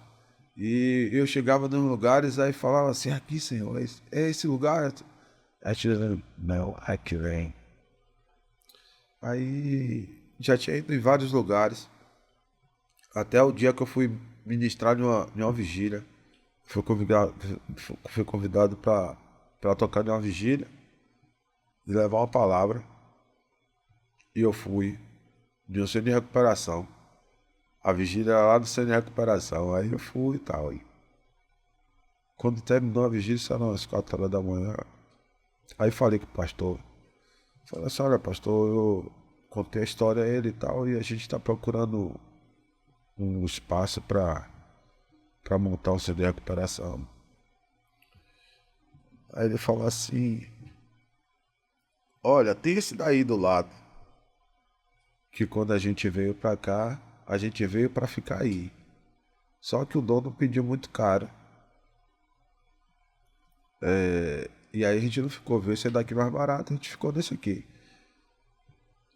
e eu chegava nos lugares aí falava assim, aqui, senhor, é esse lugar? Não, aqui vem. Aí já tinha ido em vários lugares. Até o dia que eu fui ministrar em uma vigília. Fui convidado para tocar em uma vigília e levar uma palavra. E eu fui de um centro de recuperação. A vigília era lá do centro de recuperação. Aí eu fui e tal. E quando terminou a vigília, isso era umas 4 horas da manhã. Aí falei com o pastor. Falei assim, olha, pastor, eu contei a história a ele e tal. E a gente está procurando um espaço para montar um centro de recuperação. Aí ele falou assim, olha, tem esse daí do lado, que quando a gente veio para cá, a gente veio para ficar aí. Só que o dono pediu muito caro. E aí a gente não ficou, viu esse daqui mais barato, a gente ficou nesse aqui.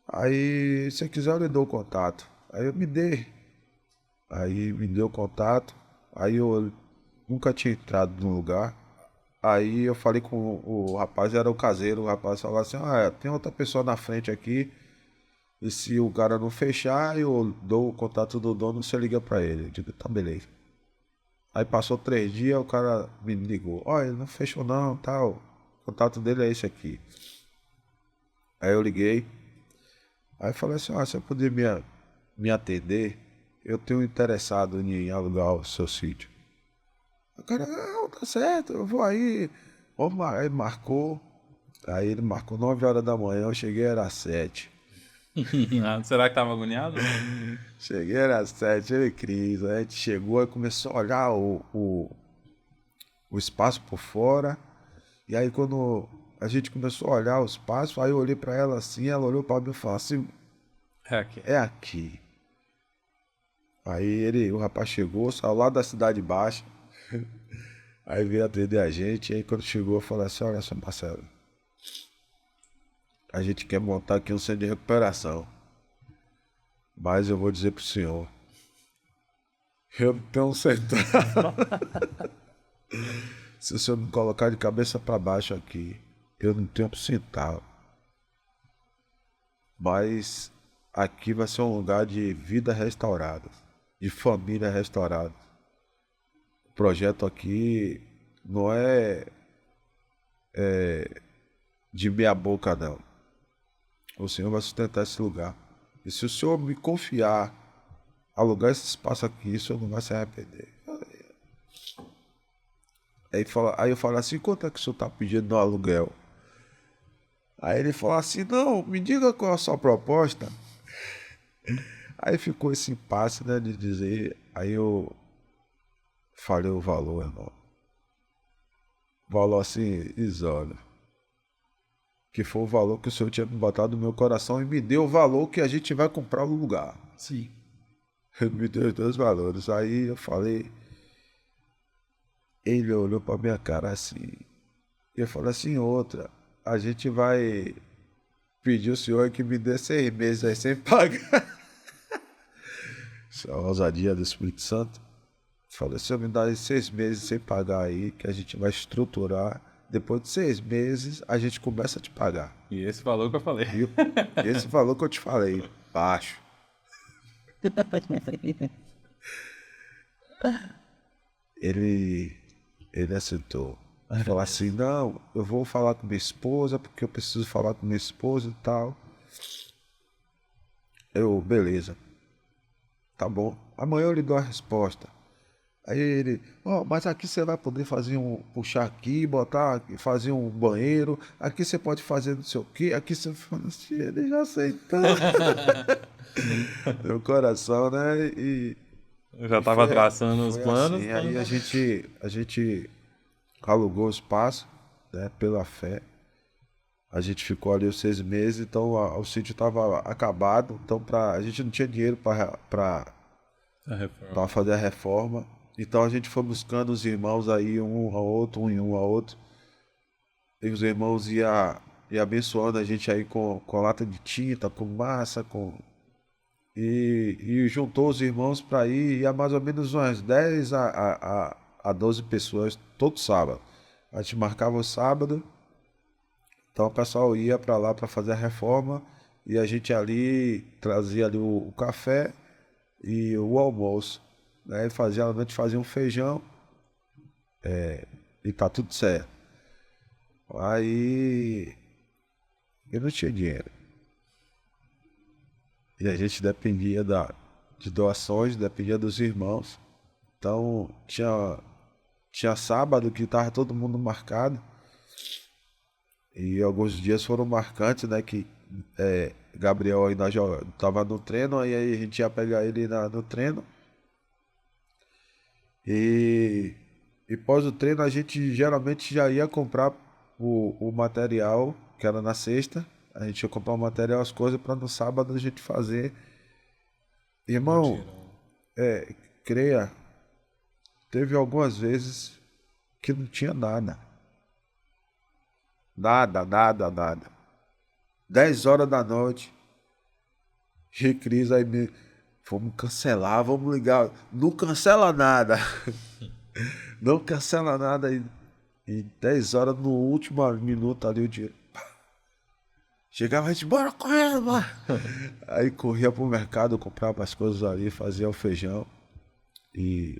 Aí, se você quiser, eu lhe dou o contato. Aí eu me dei. Aí me deu o contato. Aí eu nunca tinha entrado no lugar. Aí eu falei com o rapaz, era o caseiro. O rapaz falou assim, tem outra pessoa na frente aqui. E se o cara não fechar, eu dou o contato do dono, você liga pra ele. Eu digo, tá, beleza. Aí passou 3 dias, o cara me ligou. Ele não fechou não, tal. O contato dele é esse aqui. Aí eu liguei. Aí falei assim, você poderia me atender? Eu tenho interessado em alugar o seu sítio. O cara, não, tá certo, eu vou aí. Vamos lá. Aí marcou. Aí ele marcou 9 horas da manhã, eu cheguei, era 7. Será que tava agoniado? Cheguei, era 7, ele Cris. Aí a gente chegou e começou a olhar o espaço por fora. E aí quando a gente começou a olhar o espaço, aí eu olhei pra ela assim, ela olhou pra mim e falou assim, É aqui. é aqui. Aí o rapaz chegou, saiu lá da Cidade Baixa. Aí veio atender a gente, e aí quando chegou eu falei assim, olha só, Marcelo, a gente quer montar aqui um centro de recuperação. Mas eu vou dizer pro senhor, eu não tenho um centavo. Se o senhor me colocar de cabeça para baixo aqui, eu não tenho um centavo. Mas aqui vai ser um lugar de vida restaurada, de família restaurada. O projeto aqui não é de meia boca, não. O senhor vai sustentar esse lugar. E se o senhor me confiar, alugar esse espaço aqui, o senhor não vai se arrepender. Aí eu falo assim, quanto é que o senhor está pedindo no aluguel? Aí ele falou assim, não, me diga qual é a sua proposta. Aí ficou esse impasse, né, de dizer, aí eu falei o valor, irmão. Valor assim, isório. Que foi o valor que o senhor tinha me botado no meu coração e me deu o valor que a gente vai comprar o lugar. Sim. Ele me deu os 2 valores. Aí eu falei, ele olhou pra minha cara assim, e eu falei assim, outra, a gente vai pedir o senhor que me dê 6 meses aí sem pagar. Isso é uma ousadia do Espírito Santo. Falei, senhor, me dá 6 meses sem pagar aí, que a gente vai estruturar. Depois de 6 meses, a gente começa a te pagar. E esse valor que eu falei. E esse valor que eu te falei, baixo. Ele aceitou. Falar assim, não, eu vou falar com minha esposa, porque eu preciso falar com minha esposa e tal. Beleza, tá bom. Amanhã eu lhe dou a resposta. Aí ele, mas aqui você vai poder puxar aqui, botar, fazer um banheiro, aqui você pode fazer não sei o quê, aqui você fala assim, ele já aceitou. Meu coração, né? Eu já tava traçando os Foi planos. assim, aí a gente alugou o espaço, né, pela fé. A gente ficou ali os 6 meses, então o sítio estava acabado, então a gente não tinha dinheiro para fazer a reforma. Então a gente foi buscando os irmãos aí, um ao outro, um ao outro. E os irmãos iam abençoando a gente aí com lata de tinta, com massa, e juntou os irmãos para ir, ia mais ou menos umas 10 a 12 pessoas todo sábado. A gente marcava o sábado, então o pessoal ia para lá para fazer a reforma e a gente ali trazia ali o café e o almoço, né? A gente fazia um feijão, e tá tudo certo. Aí eu não tinha dinheiro. E a gente dependia de doações, dependia dos irmãos. Então tinha sábado que tava todo mundo marcado. E alguns dias foram marcantes, né? Que Gabriel ainda estava no treino, aí a gente ia pegar ele no treino. E pós o treino a gente geralmente já ia comprar o material, que era na sexta. A gente ia comprar o material, as coisas, para no sábado a gente fazer. Irmão, creia, teve algumas vezes que não tinha nada. Nada. 10 horas da noite. E Cris aí vamos cancelar, vamos ligar. Não cancela nada. Não cancela nada. E 10 horas no último minuto ali o dinheiro. Chegava a gente, bora correndo, mano. Aí corria pro mercado, comprava as coisas ali, fazia o feijão. E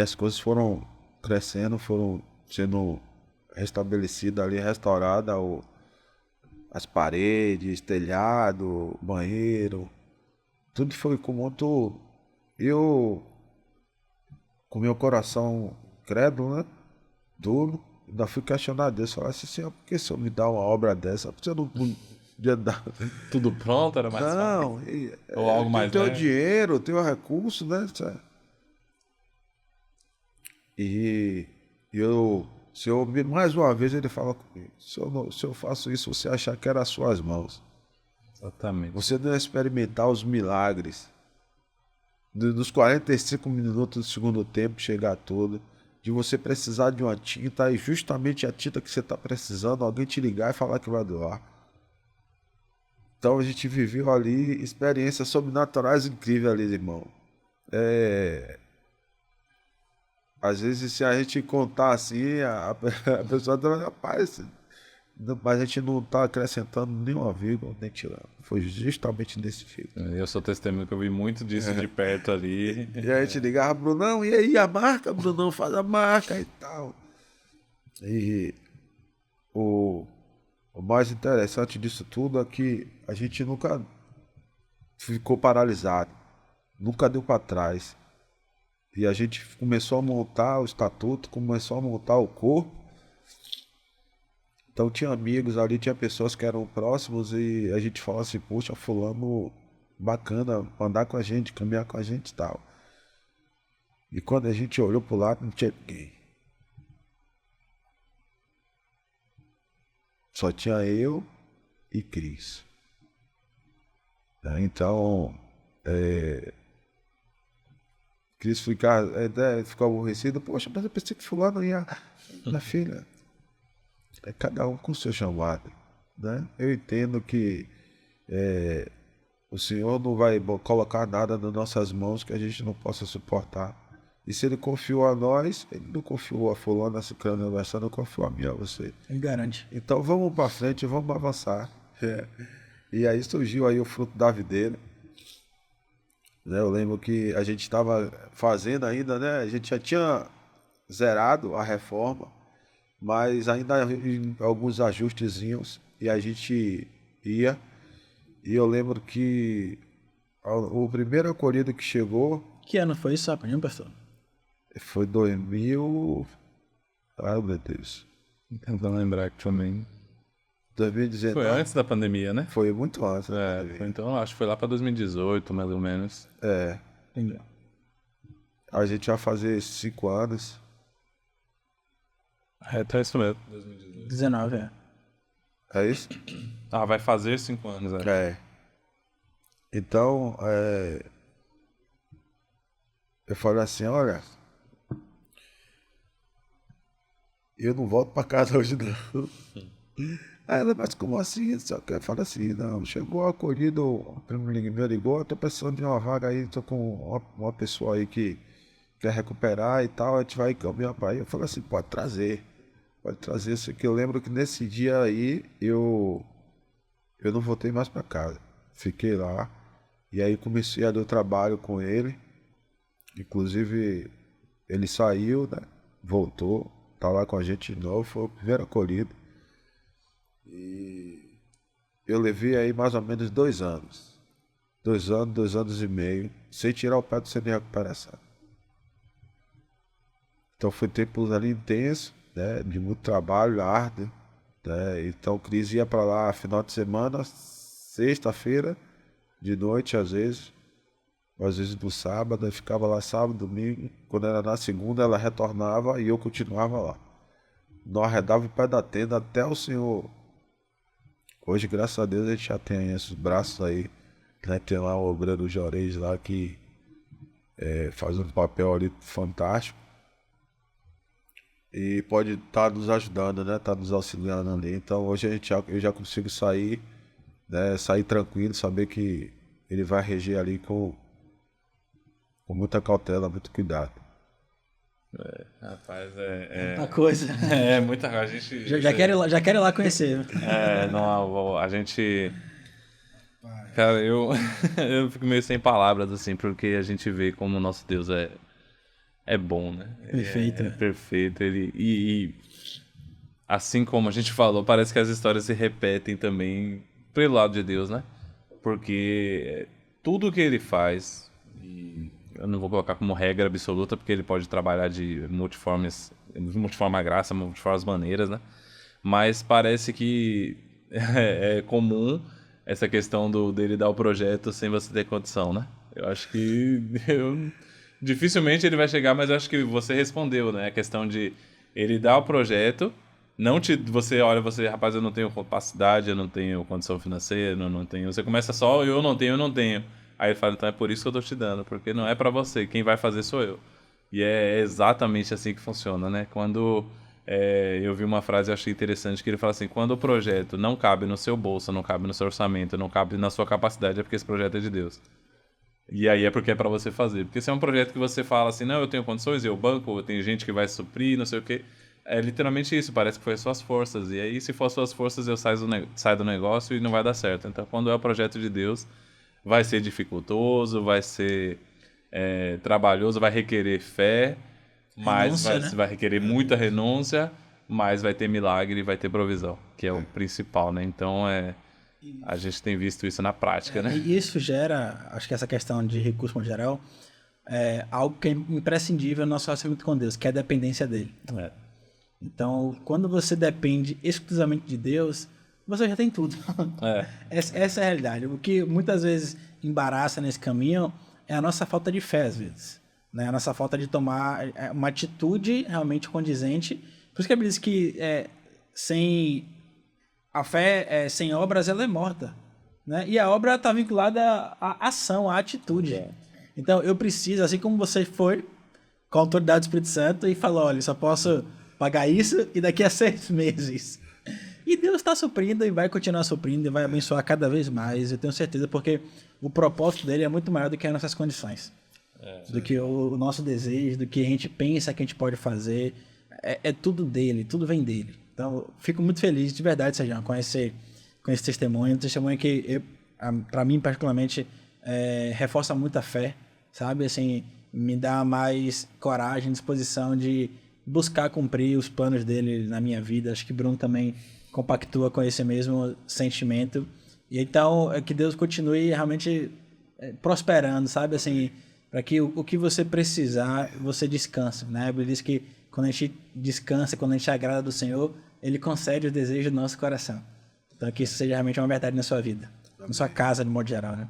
as coisas foram crescendo, foram sendo restabelecidas ali, restauradas. As paredes, telhado, banheiro. Tudo foi com muito. Eu, com meu coração crédulo, né? Duro, ainda fui questionar Deus. Falar assim, Senhor, por que o Senhor me dá uma obra dessa? Por que você não podia dar? Tudo pronto, era mais fácil. Não, Ou algo mais tem o leve. dinheiro, tem o recurso, né? E Senhor, mais uma vez ele fala comigo, se eu faço isso, você achar que era as suas mãos. Exatamente. Você não ia experimentar os milagres. Dos 45 minutos do segundo tempo chegar todo, de você precisar de uma tinta e justamente a tinta que você está precisando, alguém te ligar e falar que vai doar. Então a gente viveu ali experiências sobrenaturais incríveis ali, irmão. Às vezes, se a gente contar assim, a pessoa tá, rapaz, mas a gente não está acrescentando nenhuma vírgula, nem tirando. Foi justamente nesse fio. Eu sou testemunho que eu vi muito disso de perto ali. E a gente ligava, Brunão, e aí a marca? Brunão, faz a marca e tal. E o mais interessante disso tudo é que a gente nunca ficou paralisado, nunca deu para trás. E a gente começou a montar o estatuto, começou a montar o corpo. Então tinha amigos ali, tinha pessoas que eram próximos e a gente falava assim, poxa, fulano bacana, andar com a gente, caminhar com a gente e tal. E quando a gente olhou pro lado, não tinha ninguém. Só tinha eu e Cris. Então, Cris ficou aborrecido. Poxa, mas eu pensei que fulano ia... Minha filha, cada um com o seu chamado, né? Eu entendo que o Senhor não vai colocar nada nas nossas mãos que a gente não possa suportar. E se Ele confiou a nós, Ele não confiou a fulano, a ciclana, a não confiou a mim, a você. Ele garante. Então vamos para frente, vamos avançar. E aí surgiu aí o fruto da videira. Né? Eu lembro que a gente estava fazendo ainda, né? A gente já tinha zerado a reforma. mas ainda em alguns ajustezinhos, e a gente ia. E eu lembro que o primeiro acolhido que chegou Que ano foi isso, só pra mim, pastor? foi 2000. Ai, meu Deus. Tentando lembrar que também. 2019. Foi antes da pandemia, né? Foi muito antes. Então acho que foi lá pra 2018, mais ou menos. Entendeu? A gente vai fazer 5 anos. Tá isso mesmo. 19, é. É isso? Ah, vai fazer 5 anos, É. Então, eu falei assim, olha, eu não volto pra casa hoje não. Aí ela, mas como assim? Só que eu falo assim, não, chegou o acolhido, o primeiro me ligou, eu tô precisando de uma vaga aí, tô com uma pessoa aí que quer recuperar e tal, a gente vai encaminhar pra aí. Eu falei assim, pode trazer isso aqui. Eu lembro que nesse dia aí, eu não voltei mais pra casa. Fiquei lá, e aí comecei a dar trabalho com ele. Inclusive, ele saiu, né? Voltou, tá lá com a gente de novo, foi o primeiro acolhido. E eu levei aí mais ou menos 2 anos. 2 anos e meio, sem tirar o pé do centro de recuperação. Então foi tempos ali intensos, né? De muito trabalho, árduo. Né? Então o Cris ia pra lá final de semana, sexta-feira, de noite às vezes no sábado, eu ficava lá sábado, domingo. Quando era na segunda, ela retornava e eu continuava lá. Nós arredava o pé da tenda até o Senhor. Hoje, graças a Deus, a gente já tem esses braços aí, né? Tem lá o obreiro Jorez lá que faz um papel ali fantástico. E pode estar nos ajudando, né? Tá nos auxiliando ali. Então hoje eu já consigo sair, né? Sair tranquilo, saber que ele vai reger ali com muita cautela, muito cuidado. Rapaz, Muita coisa. muita a gente. Já quero ir lá conhecer. Não, a gente. Cara, eu fico meio sem palavras, assim, porque a gente vê como o nosso Deus é bom, né? Perfeito. É perfeito. E assim como a gente falou, parece que as histórias se repetem também pelo lado de Deus, né? Porque tudo que ele faz, e eu não vou colocar como regra absoluta, porque ele pode trabalhar de multiforme graça, multiformes maneiras, né? Mas parece que é comum essa questão dele dar o projeto sem você ter condição, né? Eu acho que dificilmente ele vai chegar, mas eu acho que você respondeu, né? A questão de ele dar o projeto, você, rapaz, eu não tenho capacidade, eu não tenho condição financeira, eu não tenho. Você começa só, eu não tenho. Aí ele fala, então é por isso que eu tô te dando, porque não é pra você, quem vai fazer sou eu. E é exatamente assim que funciona, né? Quando eu vi uma frase, eu achei interessante, que ele fala assim, quando o projeto não cabe no seu bolso, não cabe no seu orçamento, não cabe na sua capacidade, é porque esse projeto é de Deus. E aí é porque é pra você fazer. Porque se é um projeto que você fala assim, não, eu tenho condições, eu banco, tem gente que vai suprir, não sei o quê. É literalmente isso, parece que foi as suas forças. E aí, se for as suas forças, eu saio do negócio e não vai dar certo. Então, quando é o projeto de Deus, vai ser dificultoso, vai ser trabalhoso, vai requerer fé, mas vai requerer muita renúncia, mas vai ter milagre e vai ter provisão, que é o principal, né? Então, a gente tem visto isso na prática, né? E isso gera, acho que essa questão de recurso no geral, é algo que é imprescindível no nosso relacionamento com Deus, que é a dependência dele. Então, quando você depende exclusivamente de Deus, você já tem tudo. Essa é a realidade. O que muitas vezes embaraça nesse caminho é a nossa falta de fé, às vezes. Né? A nossa falta de tomar uma atitude realmente condizente. Por isso que a Bíblia diz que a fé sem obras ela é morta. Né? E a obra está vinculada à ação, à atitude. Então, eu preciso, assim como você foi com a autoridade do Espírito Santo e falou, olha, só posso pagar isso e daqui a 6 meses. E Deus está suprindo e vai continuar suprindo e vai abençoar cada vez mais, eu tenho certeza, porque o propósito dele é muito maior do que as nossas condições. Do que o nosso desejo, do que a gente pensa que a gente pode fazer. É tudo dele, tudo vem dele. Então, fico muito feliz, de verdade, Sérgio, com esse testemunho. Um testemunho que, para mim, particularmente, reforça muito a fé, sabe? Assim, me dá mais coragem, disposição de buscar cumprir os planos dele na minha vida. Acho que Bruno também compactua com esse mesmo sentimento. E então, que Deus continue realmente prosperando, sabe? Assim, para que o que você precisar, você descanse, né? A Bíblia diz que quando a gente descansa, quando a gente agrada do Senhor, Ele concede os desejos do nosso coração. Então, que isso seja realmente uma verdade na sua vida, na sua casa, de modo geral, né?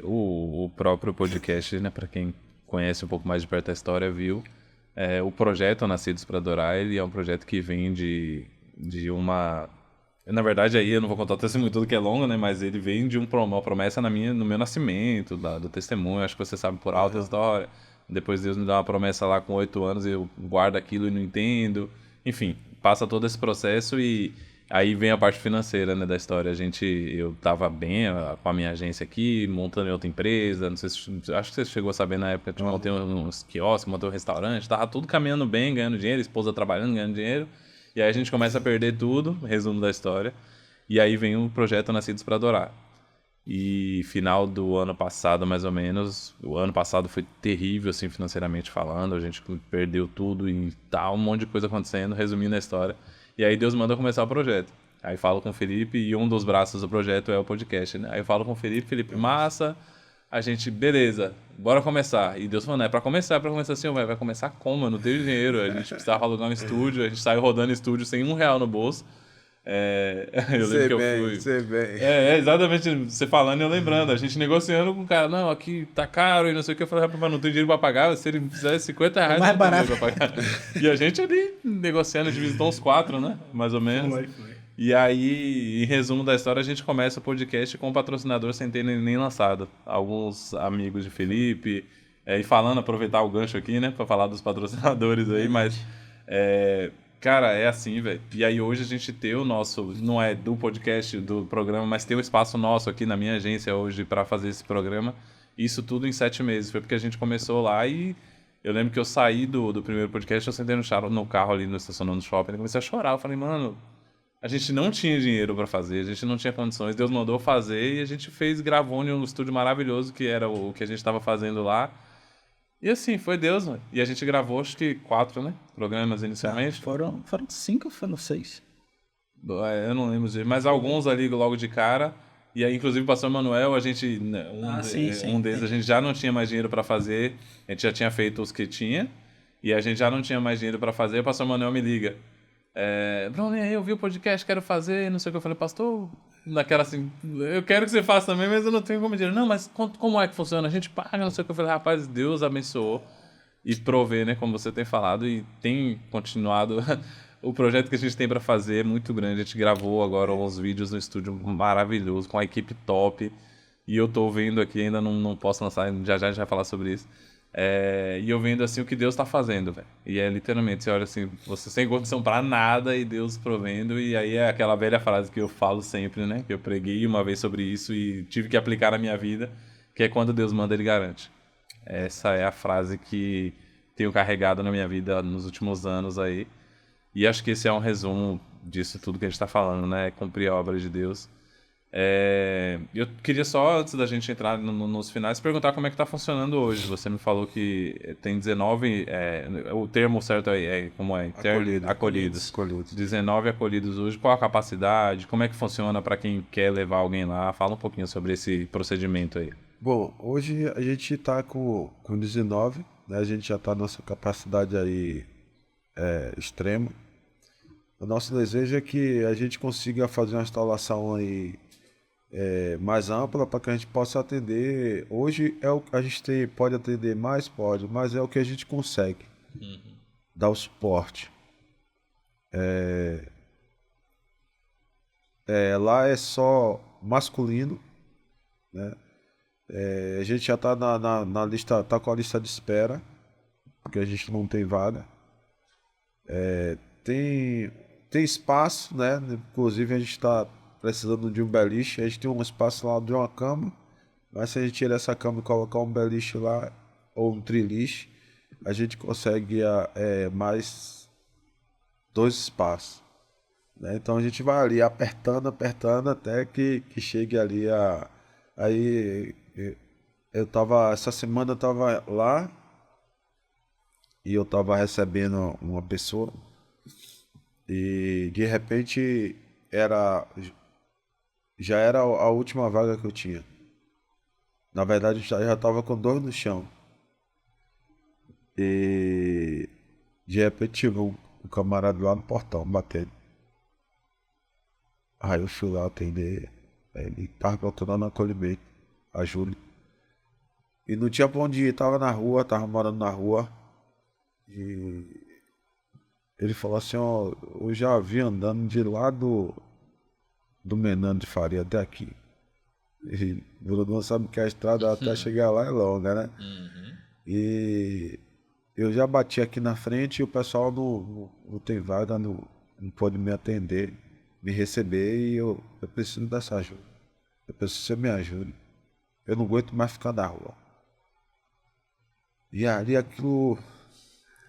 O próprio podcast, né, para quem conhece um pouco mais de perto a história, viu, o projeto Nascidos para Adorar, ele é um projeto que vem de uma... Na verdade, aí eu não vou contar o testemunho todo que é longo, né, mas ele vem de uma promessa no meu nascimento, do testemunho, acho que você sabe por alta história. Depois Deus me dá uma promessa lá com 8 anos, eu guardo aquilo e não entendo. Enfim, passa todo esse processo e aí vem a parte financeira, né, da história. Eu tava bem com a minha agência aqui, montando em outra empresa, não sei se, acho que você chegou a saber na época, eu montei uns quiosques, montei um restaurante, tava tudo caminhando bem, ganhando dinheiro, esposa trabalhando, ganhando dinheiro. E aí a gente começa a perder tudo, resumo da história. E aí vem o projeto Nascidos para Adorar. E final do ano passado, mais ou menos, o ano passado foi terrível, assim, financeiramente falando. A gente perdeu tudo e tal, um monte de coisa acontecendo, resumindo a história. E aí Deus manda começar o projeto. Aí falo com o Felipe e um dos braços do projeto é o podcast, né? Aí eu falo com o Felipe, massa, a gente, beleza, bora começar. E Deus falou, não, é pra começar assim, vai começar como? Eu não tenho dinheiro, a gente precisava alugar um estúdio, a gente saiu rodando estúdio sem R$1 no bolso. Eu lembro que eu fui... Sei bem. Exatamente, você falando e eu lembrando, a gente negociando com o cara, não, aqui tá caro e não sei o que, eu falei, rapaz, não tem dinheiro pra pagar, se ele fizesse R$50, mais não tem barato. dinheiro pra pagar. E a gente ali negociando, dividindo uns 4, né, mais ou menos. Foi. E aí, em resumo da história, a gente começa o podcast com um patrocinador sem ter nem lançado. Alguns amigos de Felipe, e falando, aproveitar o gancho aqui, né, pra falar dos patrocinadores aí, mas, cara, é assim, velho. E aí hoje a gente tem o nosso, não é do podcast, do programa, mas tem o espaço nosso aqui na minha agência hoje pra fazer esse programa. Isso tudo em 7 meses. Foi porque a gente começou lá e eu lembro que eu saí do primeiro podcast, eu sentei no carro ali no estacionamento do shopping e comecei a chorar. Eu falei, mano... A gente não tinha dinheiro pra fazer, a gente não tinha condições. Deus mandou fazer e a gente gravou em um estúdio maravilhoso que era o que a gente estava fazendo lá. E assim, foi Deus, mano. E a gente gravou, acho que 4, né? Programas inicialmente. Foram 5 ou foram 6? Eu não lembro, mas alguns ali logo de cara. E aí, inclusive, o pastor Manuel, a gente. Sim. Um deles a gente já não tinha mais dinheiro pra fazer. A gente já tinha feito os que tinha. E a gente já não tinha mais dinheiro pra fazer. O pastor Manuel me liga. Bruno, eu vi o podcast, quero fazer, não sei o que. Eu falei, pastor, naquela assim, eu quero que você faça também, mas eu não tenho como dinheiro. Não, mas como é que funciona? A gente paga, não sei o que. Eu falei, rapaz, Deus abençoou e provê, né, como você tem falado, e tem continuado. O projeto que a gente tem para fazer é muito grande. A gente gravou agora uns vídeos no estúdio maravilhoso, com a equipe top. E eu tô vendo aqui, ainda não posso lançar, já a gente vai falar sobre isso. E eu vendo assim o que Deus tá fazendo, velho. E é literalmente, você olha assim, você sem condição pra nada e Deus provendo. E aí é aquela velha frase que eu falo sempre, né? Que eu preguei uma vez sobre isso e tive que aplicar na minha vida, que é quando Deus manda, Ele garante. Essa é a frase que tenho carregado na minha vida nos últimos anos aí. E acho que esse é um resumo disso tudo que a gente tá falando, né? Cumprir a obra de Deus. Eu queria só, antes da gente entrar nos finais, perguntar como é que está funcionando hoje. Você me falou que tem 19, o termo certo como é? Acolhidos. 19 acolhidos hoje. Qual a capacidade? Como é que funciona para quem quer levar alguém lá? Fala um pouquinho sobre esse procedimento aí. Bom, hoje a gente está com 19, né? A gente já está na nossa capacidade aí extrema. O nosso desejo é que a gente consiga fazer uma instalação aí mais ampla para que a gente possa atender. Hoje a gente pode atender mais, mas é o que a gente consegue dar o suporte. Lá é só masculino, né? A gente já está na lista, tá com a lista de espera, porque a gente não tem vaga. Tem espaço, né? Inclusive a gente está precisando de um beliche. A gente tem um espaço lá de uma cama, mas se a gente tirar essa cama e colocar um beliche lá, ou um triliche, a gente consegue mais 2 espaços, né? Então a gente vai ali apertando até que chegue ali aí essa semana eu tava lá, e eu tava recebendo uma pessoa e de repente já era a última vaga que eu tinha. Na verdade, já tava com dor no chão. E de repente chegou um camarada lá no portão, batendo. Aí eu fui lá atender. Aí ele tava procurando acolhimento, ajuda. E não tinha pra onde ir, tava na rua, tava morando na rua. E ele falou assim, ó, eu já vi andando de lá do Menano de Faria até aqui. E o Bruno sabe que a estrada até chegar lá é longa, né? E eu já bati aqui na frente e o pessoal não tem vaga, não pode me atender, me receber e eu preciso dessa ajuda. Eu preciso que você me ajude. Eu não aguento mais ficar na rua. E ali aquilo...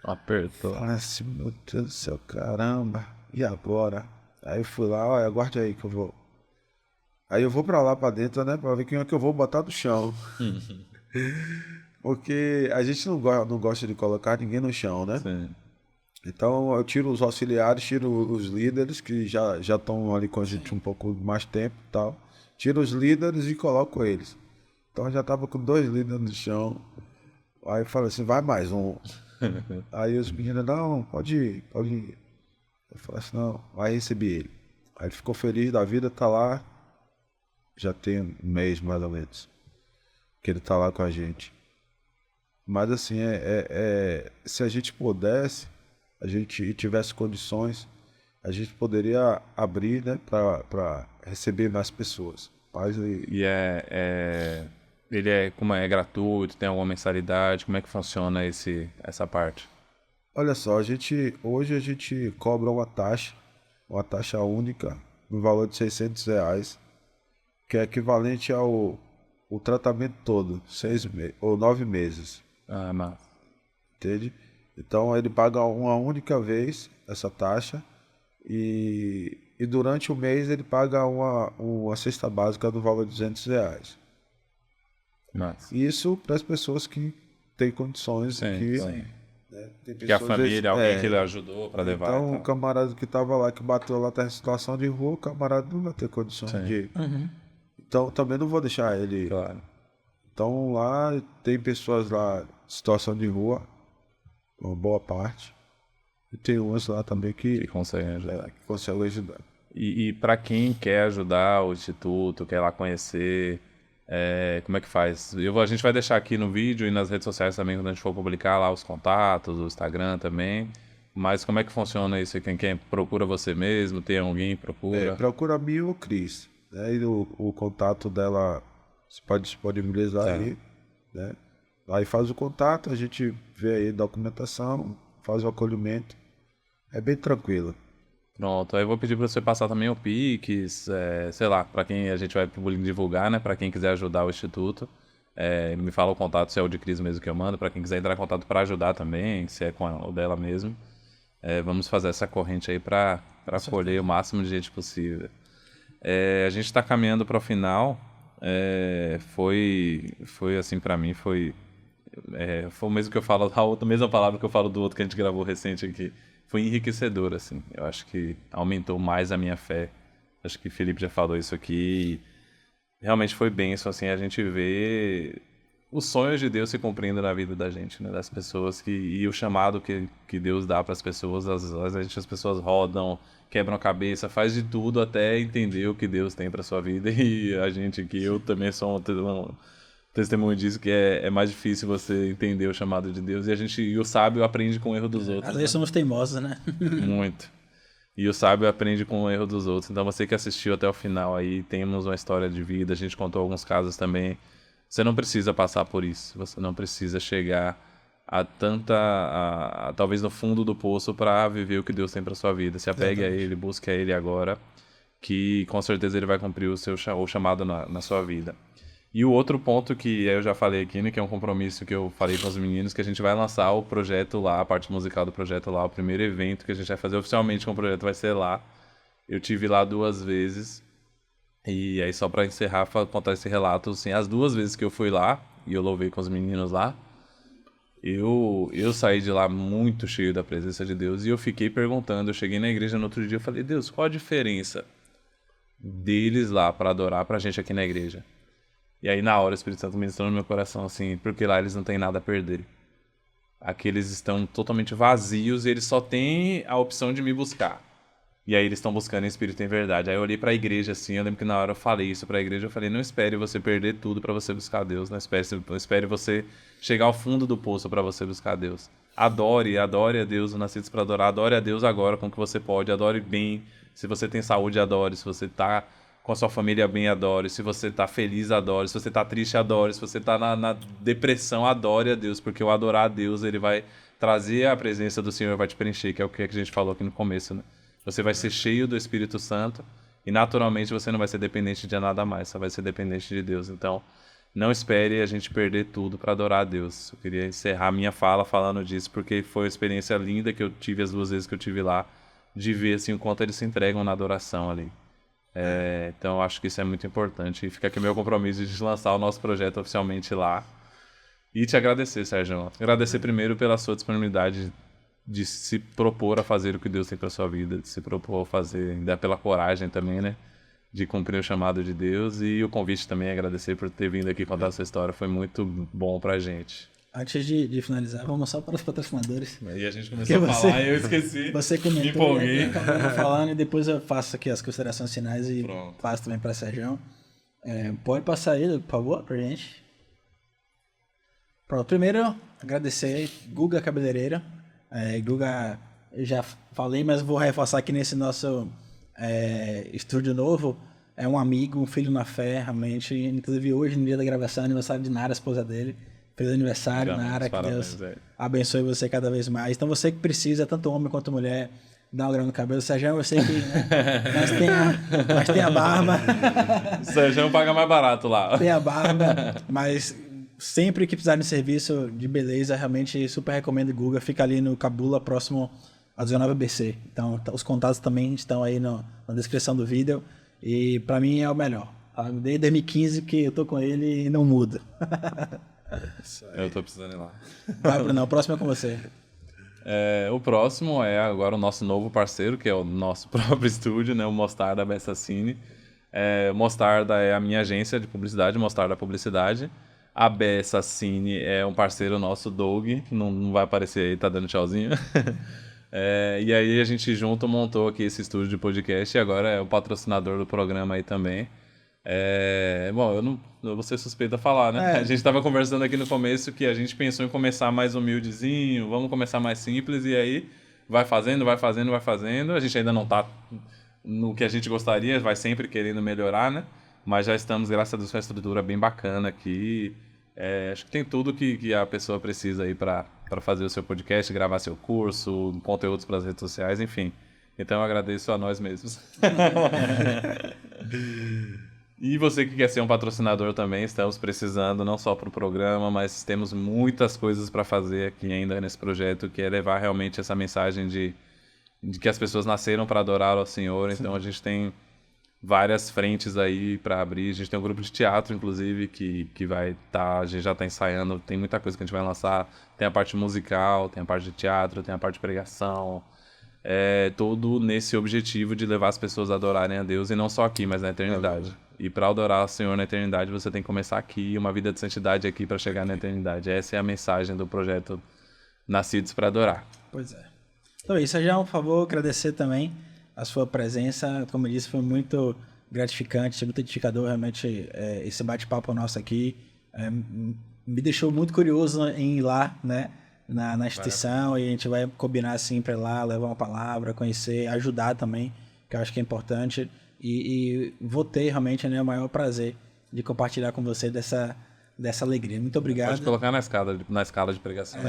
Apertou. Falei assim, meu Deus do céu, caramba, e agora? Aí eu fui lá, olha, aguarde aí que eu vou. Aí eu vou pra lá pra dentro, né, pra ver quem é que eu vou botar no chão. Porque a gente não gosta de colocar ninguém no chão, né? Sim. Então eu tiro os auxiliares, tiro os líderes, que já estão ali com a gente um pouco mais tempo e tal. Tiro os líderes e coloco eles. Então eu já tava com 2 líderes no chão. Aí eu falei assim, vai mais um. Aí os meninos, não, pode ir. Eu falei assim, não, aí recebi ele. Aí ele ficou feliz da vida, tá lá, já tem um mês mais ou menos, que ele tá lá com a gente. Mas assim, se a gente pudesse, a gente tivesse condições, a gente poderia abrir, né, pra receber mais pessoas. Mas E ele é gratuito, tem alguma mensalidade? Como é que funciona essa parte? olha só, hoje a gente cobra uma taxa única, no valor de R$ 600, que é equivalente o tratamento todo, 9 meses, Ah, mas entende? Então ele paga uma única vez essa taxa e durante o mês ele paga uma cesta básica do valor de R$ 200. Isso para as pessoas que têm condições, sim. né, tem Que a pessoas, família, alguém que ele ajudou para levar. então, e o tal. camarada que tava lá, que bateu lá, tá em situação de rua, o camarada não vai ter condições Sim. de... Então, também não vou deixar ele... Claro. Então, lá tem pessoas lá em situação de rua, uma boa parte. E tem umas lá também Que que conseguem ajudar. conseguem ajudar. E para quem quer ajudar o Instituto, quer lá conhecer, como é que faz? A gente vai deixar aqui no vídeo e nas redes sociais também, quando a gente for publicar lá os contatos, o Instagram também. Mas como é que funciona isso? Quem procura você mesmo? Tem alguém que procura? Procura a mim ou o Cris. Né? E o contato dela você pode disponibilizar aí. Né? Aí faz o contato, a gente vê aí a documentação, faz o acolhimento. É bem tranquilo. Pronto, aí eu vou pedir para você passar também o Pix, sei lá, para quem a gente vai divulgar, né? Para quem quiser ajudar o Instituto. Me fala o contato, se é o de Cris mesmo que eu mando, para quem quiser entrar em contato para ajudar também, se é com o dela mesmo. Vamos fazer essa corrente aí para acolher o máximo de gente possível. A gente está caminhando para o final. Foi assim, para mim, foi o mesmo que eu falo, a mesma palavra que eu falo do outro que a gente gravou recente aqui. Foi enriquecedor, assim. Eu acho que aumentou mais a minha fé. Acho que o Felipe já falou isso aqui. Realmente foi bênção, assim, a gente vê os sonhos de Deus se cumprindo na vida da gente, né? Das pessoas e o chamado que Deus dá para as pessoas. Às vezes as pessoas rodam, quebram a cabeça, faz de tudo até entender o que Deus tem para sua vida. E a gente aqui, eu também sou um testemunho disso, que é mais difícil você entender o chamado de Deus. E o sábio aprende com o erro dos outros. Às vezes somos teimosos, né? Muito. E o sábio aprende com o erro dos outros. Então você que assistiu até o final aí, temos uma história de vida, a gente contou alguns casos também. Você não precisa passar por isso. Você não precisa chegar talvez no fundo do poço para viver o que Deus tem para sua vida. Se apegue a Ele, busque a Ele agora, que com certeza Ele vai cumprir o chamado na sua vida. E o outro ponto que eu já falei aqui, né, que é um compromisso que eu falei com os meninos, que a gente vai lançar o projeto lá, a parte musical do projeto lá, o primeiro evento que a gente vai fazer oficialmente com o projeto vai ser lá. Eu tive lá 2 vezes, e aí só para encerrar, contar esse relato, assim, as 2 vezes que eu fui lá, e eu louvei com os meninos lá, Eu saí de lá muito cheio da presença de Deus e eu fiquei perguntando. Eu cheguei na igreja no outro dia e falei, Deus, qual a diferença deles lá para adorar pra gente aqui na igreja? E aí na hora o Espírito Santo ministrou no meu coração assim, porque lá eles não têm nada a perder. Aqui eles estão totalmente vazios e eles só têm a opção de me buscar. E aí eles estão buscando em espírito e em verdade. Aí eu olhei pra igreja assim, eu lembro que na hora eu falei isso pra igreja, eu falei, não espere você perder tudo pra você buscar Deus, não espere você chegar ao fundo do poço pra você buscar Deus. Adore a Deus, nascidos pra adorar, adore a Deus agora com o que você pode, adore bem, se você tem saúde, adore, se você tá com a sua família bem, adore, se você tá feliz, adore, se você tá triste, adore, se você tá na depressão, adore a Deus, porque o adorar a Deus, ele vai trazer a presença do Senhor, vai te preencher, que é o que a gente falou aqui no começo, né? Você vai ser cheio do Espírito Santo e naturalmente você não vai ser dependente de nada mais, você vai ser dependente de Deus. Então, não espere a gente perder tudo para adorar a Deus. Eu queria encerrar minha fala falando disso, porque foi uma experiência linda que eu tive as 2 vezes que eu tive lá, de ver assim, o quanto eles se entregam na adoração ali. Então, eu acho que isso é muito importante. E fica aqui meu compromisso de lançar o nosso projeto oficialmente lá. E te agradecer, Sérgio. Agradecer primeiro pela sua disponibilidade de se propor a fazer o que Deus tem para sua vida, de se propor a fazer, ainda pela coragem também, né? De cumprir o chamado de Deus e o convite também, agradecer por ter vindo aqui contar a sua história, foi muito bom pra gente. Antes de finalizar, vamos só para os patrocinadores. Aí a gente começou a falar e eu esqueci, você comentou, me empolguei. Falando e depois eu faço aqui as considerações finais e Pronto. passo também para Sérgio. Pode passar aí, por favor, pra gente. Pronto, primeiro agradecer Guga Cabeleireira. Guga, eu já falei, mas vou reforçar aqui nesse nosso estúdio novo. É um amigo, um filho na fé, realmente. Inclusive hoje, no dia da gravação, é aniversário de Nara, a esposa dele. Feliz aniversário, Nara, que Deus abençoe você cada vez mais. Então você que precisa, tanto homem quanto mulher, dar um grão no cabelo. Sérgio, eu sei que mas tem a barba. Sérgio paga mais barato lá. Tem a barba, mas sempre que precisar de serviço de beleza, realmente super recomendo o Guga. Fica ali no Cabula, próximo a 19ABC. Então, os contatos também estão aí na descrição do vídeo. E pra mim é o melhor. Desde 2015 que eu tô com ele e não muda. Eu tô precisando ir lá. Vai, Bruno, o próximo é com você. O próximo é agora o nosso novo parceiro, que é o nosso próprio estúdio, né? O Mostarda Bessassini. Mostarda é a minha agência de publicidade, Mostarda Publicidade. A Bessassini é um parceiro nosso, Doug, não vai aparecer aí, tá dando tchauzinho. E aí a gente junto montou aqui esse estúdio de podcast e agora é o patrocinador do programa aí também. Bom, eu vou ser suspeito a falar, né? A gente tava conversando aqui no começo que a gente pensou em começar mais humildezinho, vamos começar mais simples e aí vai fazendo. A gente ainda não tá no que a gente gostaria, vai sempre querendo melhorar, né? Mas já estamos, graças a Deus, com uma estrutura bem bacana aqui. Acho que tem tudo que a pessoa precisa aí para fazer o seu podcast, gravar seu curso, conteúdos para as redes sociais, enfim. Então eu agradeço a nós mesmos. E você que quer ser um patrocinador também, estamos precisando não só para o programa, mas temos muitas coisas para fazer aqui ainda nesse projeto, que é levar realmente essa mensagem de que as pessoas nasceram para adorar ao Senhor. Então a gente tem várias frentes aí para abrir. A gente tem um grupo de teatro, inclusive, que vai estar, a gente já está ensaiando, tem muita coisa que a gente vai lançar. Tem a parte musical, tem a parte de teatro, tem a parte de pregação. Tudo nesse objetivo de levar as pessoas a adorarem a Deus, e não só aqui, mas na eternidade. E para adorar o Senhor na eternidade, você tem que começar aqui, uma vida de santidade aqui para chegar na eternidade. Essa é a mensagem do projeto Nascidos para Adorar. Pois é. Então é isso, já por favor, agradecer também a sua presença. Como eu disse, foi muito gratificante, muito edificador realmente esse bate-papo nosso aqui. Me deixou muito curioso em ir lá, né, na instituição, e a gente vai combinar assim para ir lá, levar uma palavra, conhecer, ajudar também, que eu acho que é importante. E vou ter realmente, né, o maior prazer de compartilhar com você dessa alegria. Muito obrigado. Pode colocar na escala de pregação.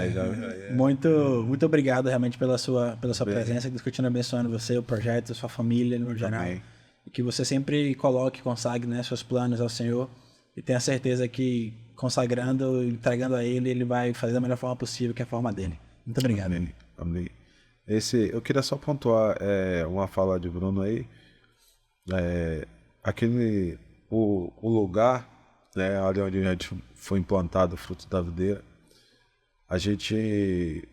Muito obrigado realmente pela sua presença, que Deus continue abençoando você, o projeto, a sua família no geral. Amém. E que você sempre consagre, né, seus planos ao Senhor, e tenha certeza que consagrando, entregando a Ele vai fazer da melhor forma possível, que é a forma dele. Muito obrigado. Amém. Eu queria só pontuar uma fala de Bruno aí. O lugar, né, ali onde a gente foi implantado o fruto da videira, A gente,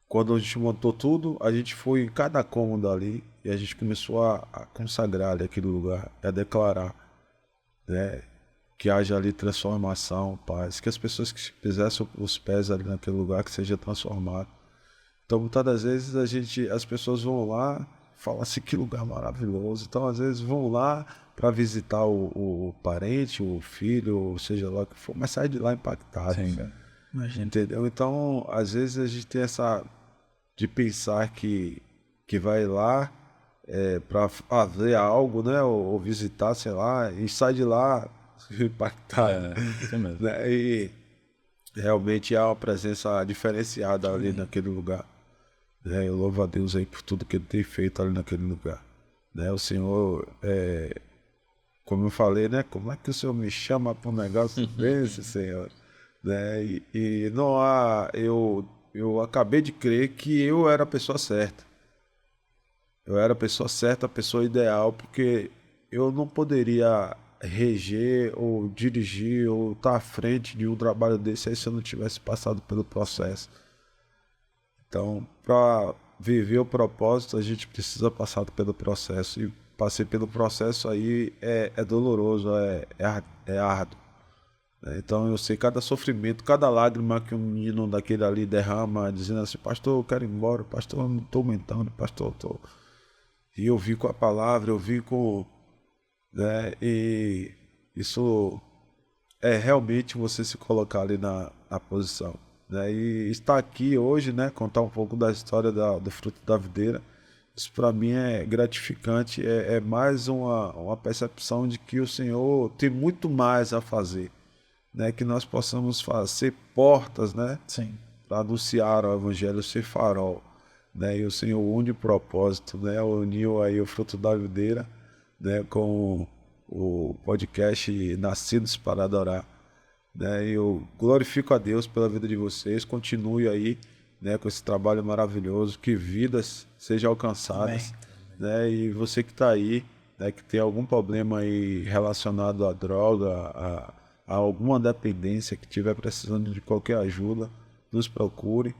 quando a gente montou tudo, a gente foi em cada cômodo ali e a gente começou a consagrar ali aquele lugar, a declarar, né? Que haja ali transformação, paz, que as pessoas que pisessem os pés ali naquele lugar que seja transformado. Então, muitas das vezes as pessoas vão lá, falam assim, que lugar maravilhoso. Então, às vezes vão lá para visitar o parente, o filho, ou seja lá o que for, mas sai de lá impactado. Sim. Imagina. Entendeu? Então, às vezes a gente tem essa de pensar que vai lá para fazer algo, né? Ou visitar, sei lá, e sai de lá impactado. Isso mesmo. Né? E realmente há uma presença diferenciada ali naquele lugar. Né? Eu louvo a Deus aí por tudo que Ele tem feito ali naquele lugar. Né? O Senhor, como eu falei, né? Como é que o Senhor me chama para um negócio desse, Senhor? Né? E não há... Eu acabei de crer que eu era a pessoa certa. Eu era a pessoa certa, a pessoa ideal, porque eu não poderia reger ou dirigir ou estar à frente de um trabalho desse aí se eu não tivesse passado pelo processo. Então, para viver o propósito, a gente precisa passar pelo processo. E passei pelo processo aí é doloroso, é árduo. Então eu sei cada sofrimento, cada lágrima que um menino daquele ali derrama, dizendo assim, pastor, eu quero ir embora, pastor, eu não estou aguentando, pastor, eu tô... E eu vi com a palavra, eu vi com... Né, e isso é realmente você se colocar ali na posição. Né, e estar aqui hoje, né, contar um pouco da história do fruto da videira, isso para mim é gratificante, é mais uma percepção de que o Senhor tem muito mais a fazer. Né, que nós possamos ser portas, né, para anunciar o evangelho, ser farol, né, e o Senhor une o propósito, né, uniu aí o fruto da videira, né, com o podcast Nascidos para Adorar, né, e eu glorifico a Deus pela vida de vocês, continue aí, né, com esse trabalho maravilhoso, que vidas sejam alcançadas, né, e você que está aí, né, que tem algum problema aí relacionado à droga, a alguma dependência, que estiver precisando de qualquer ajuda, nos procure.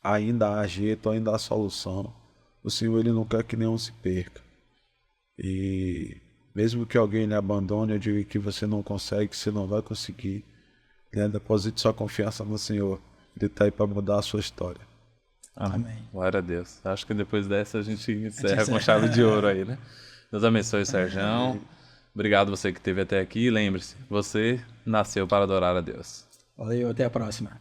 Ainda há jeito, ainda há solução. O Senhor, Ele não quer que nenhum se perca. E mesmo que alguém lhe abandone, eu digo que você não consegue, que você não vai conseguir, né? Deposite sua confiança no Senhor. Ele está aí para mudar a sua história. Amém. Glória a Deus. Acho que depois dessa a gente encerra com chave de ouro aí, né? Deus abençoe, Serjão. Obrigado você que esteve até aqui. Lembre-se, você nasceu para adorar a Deus. Valeu, até a próxima.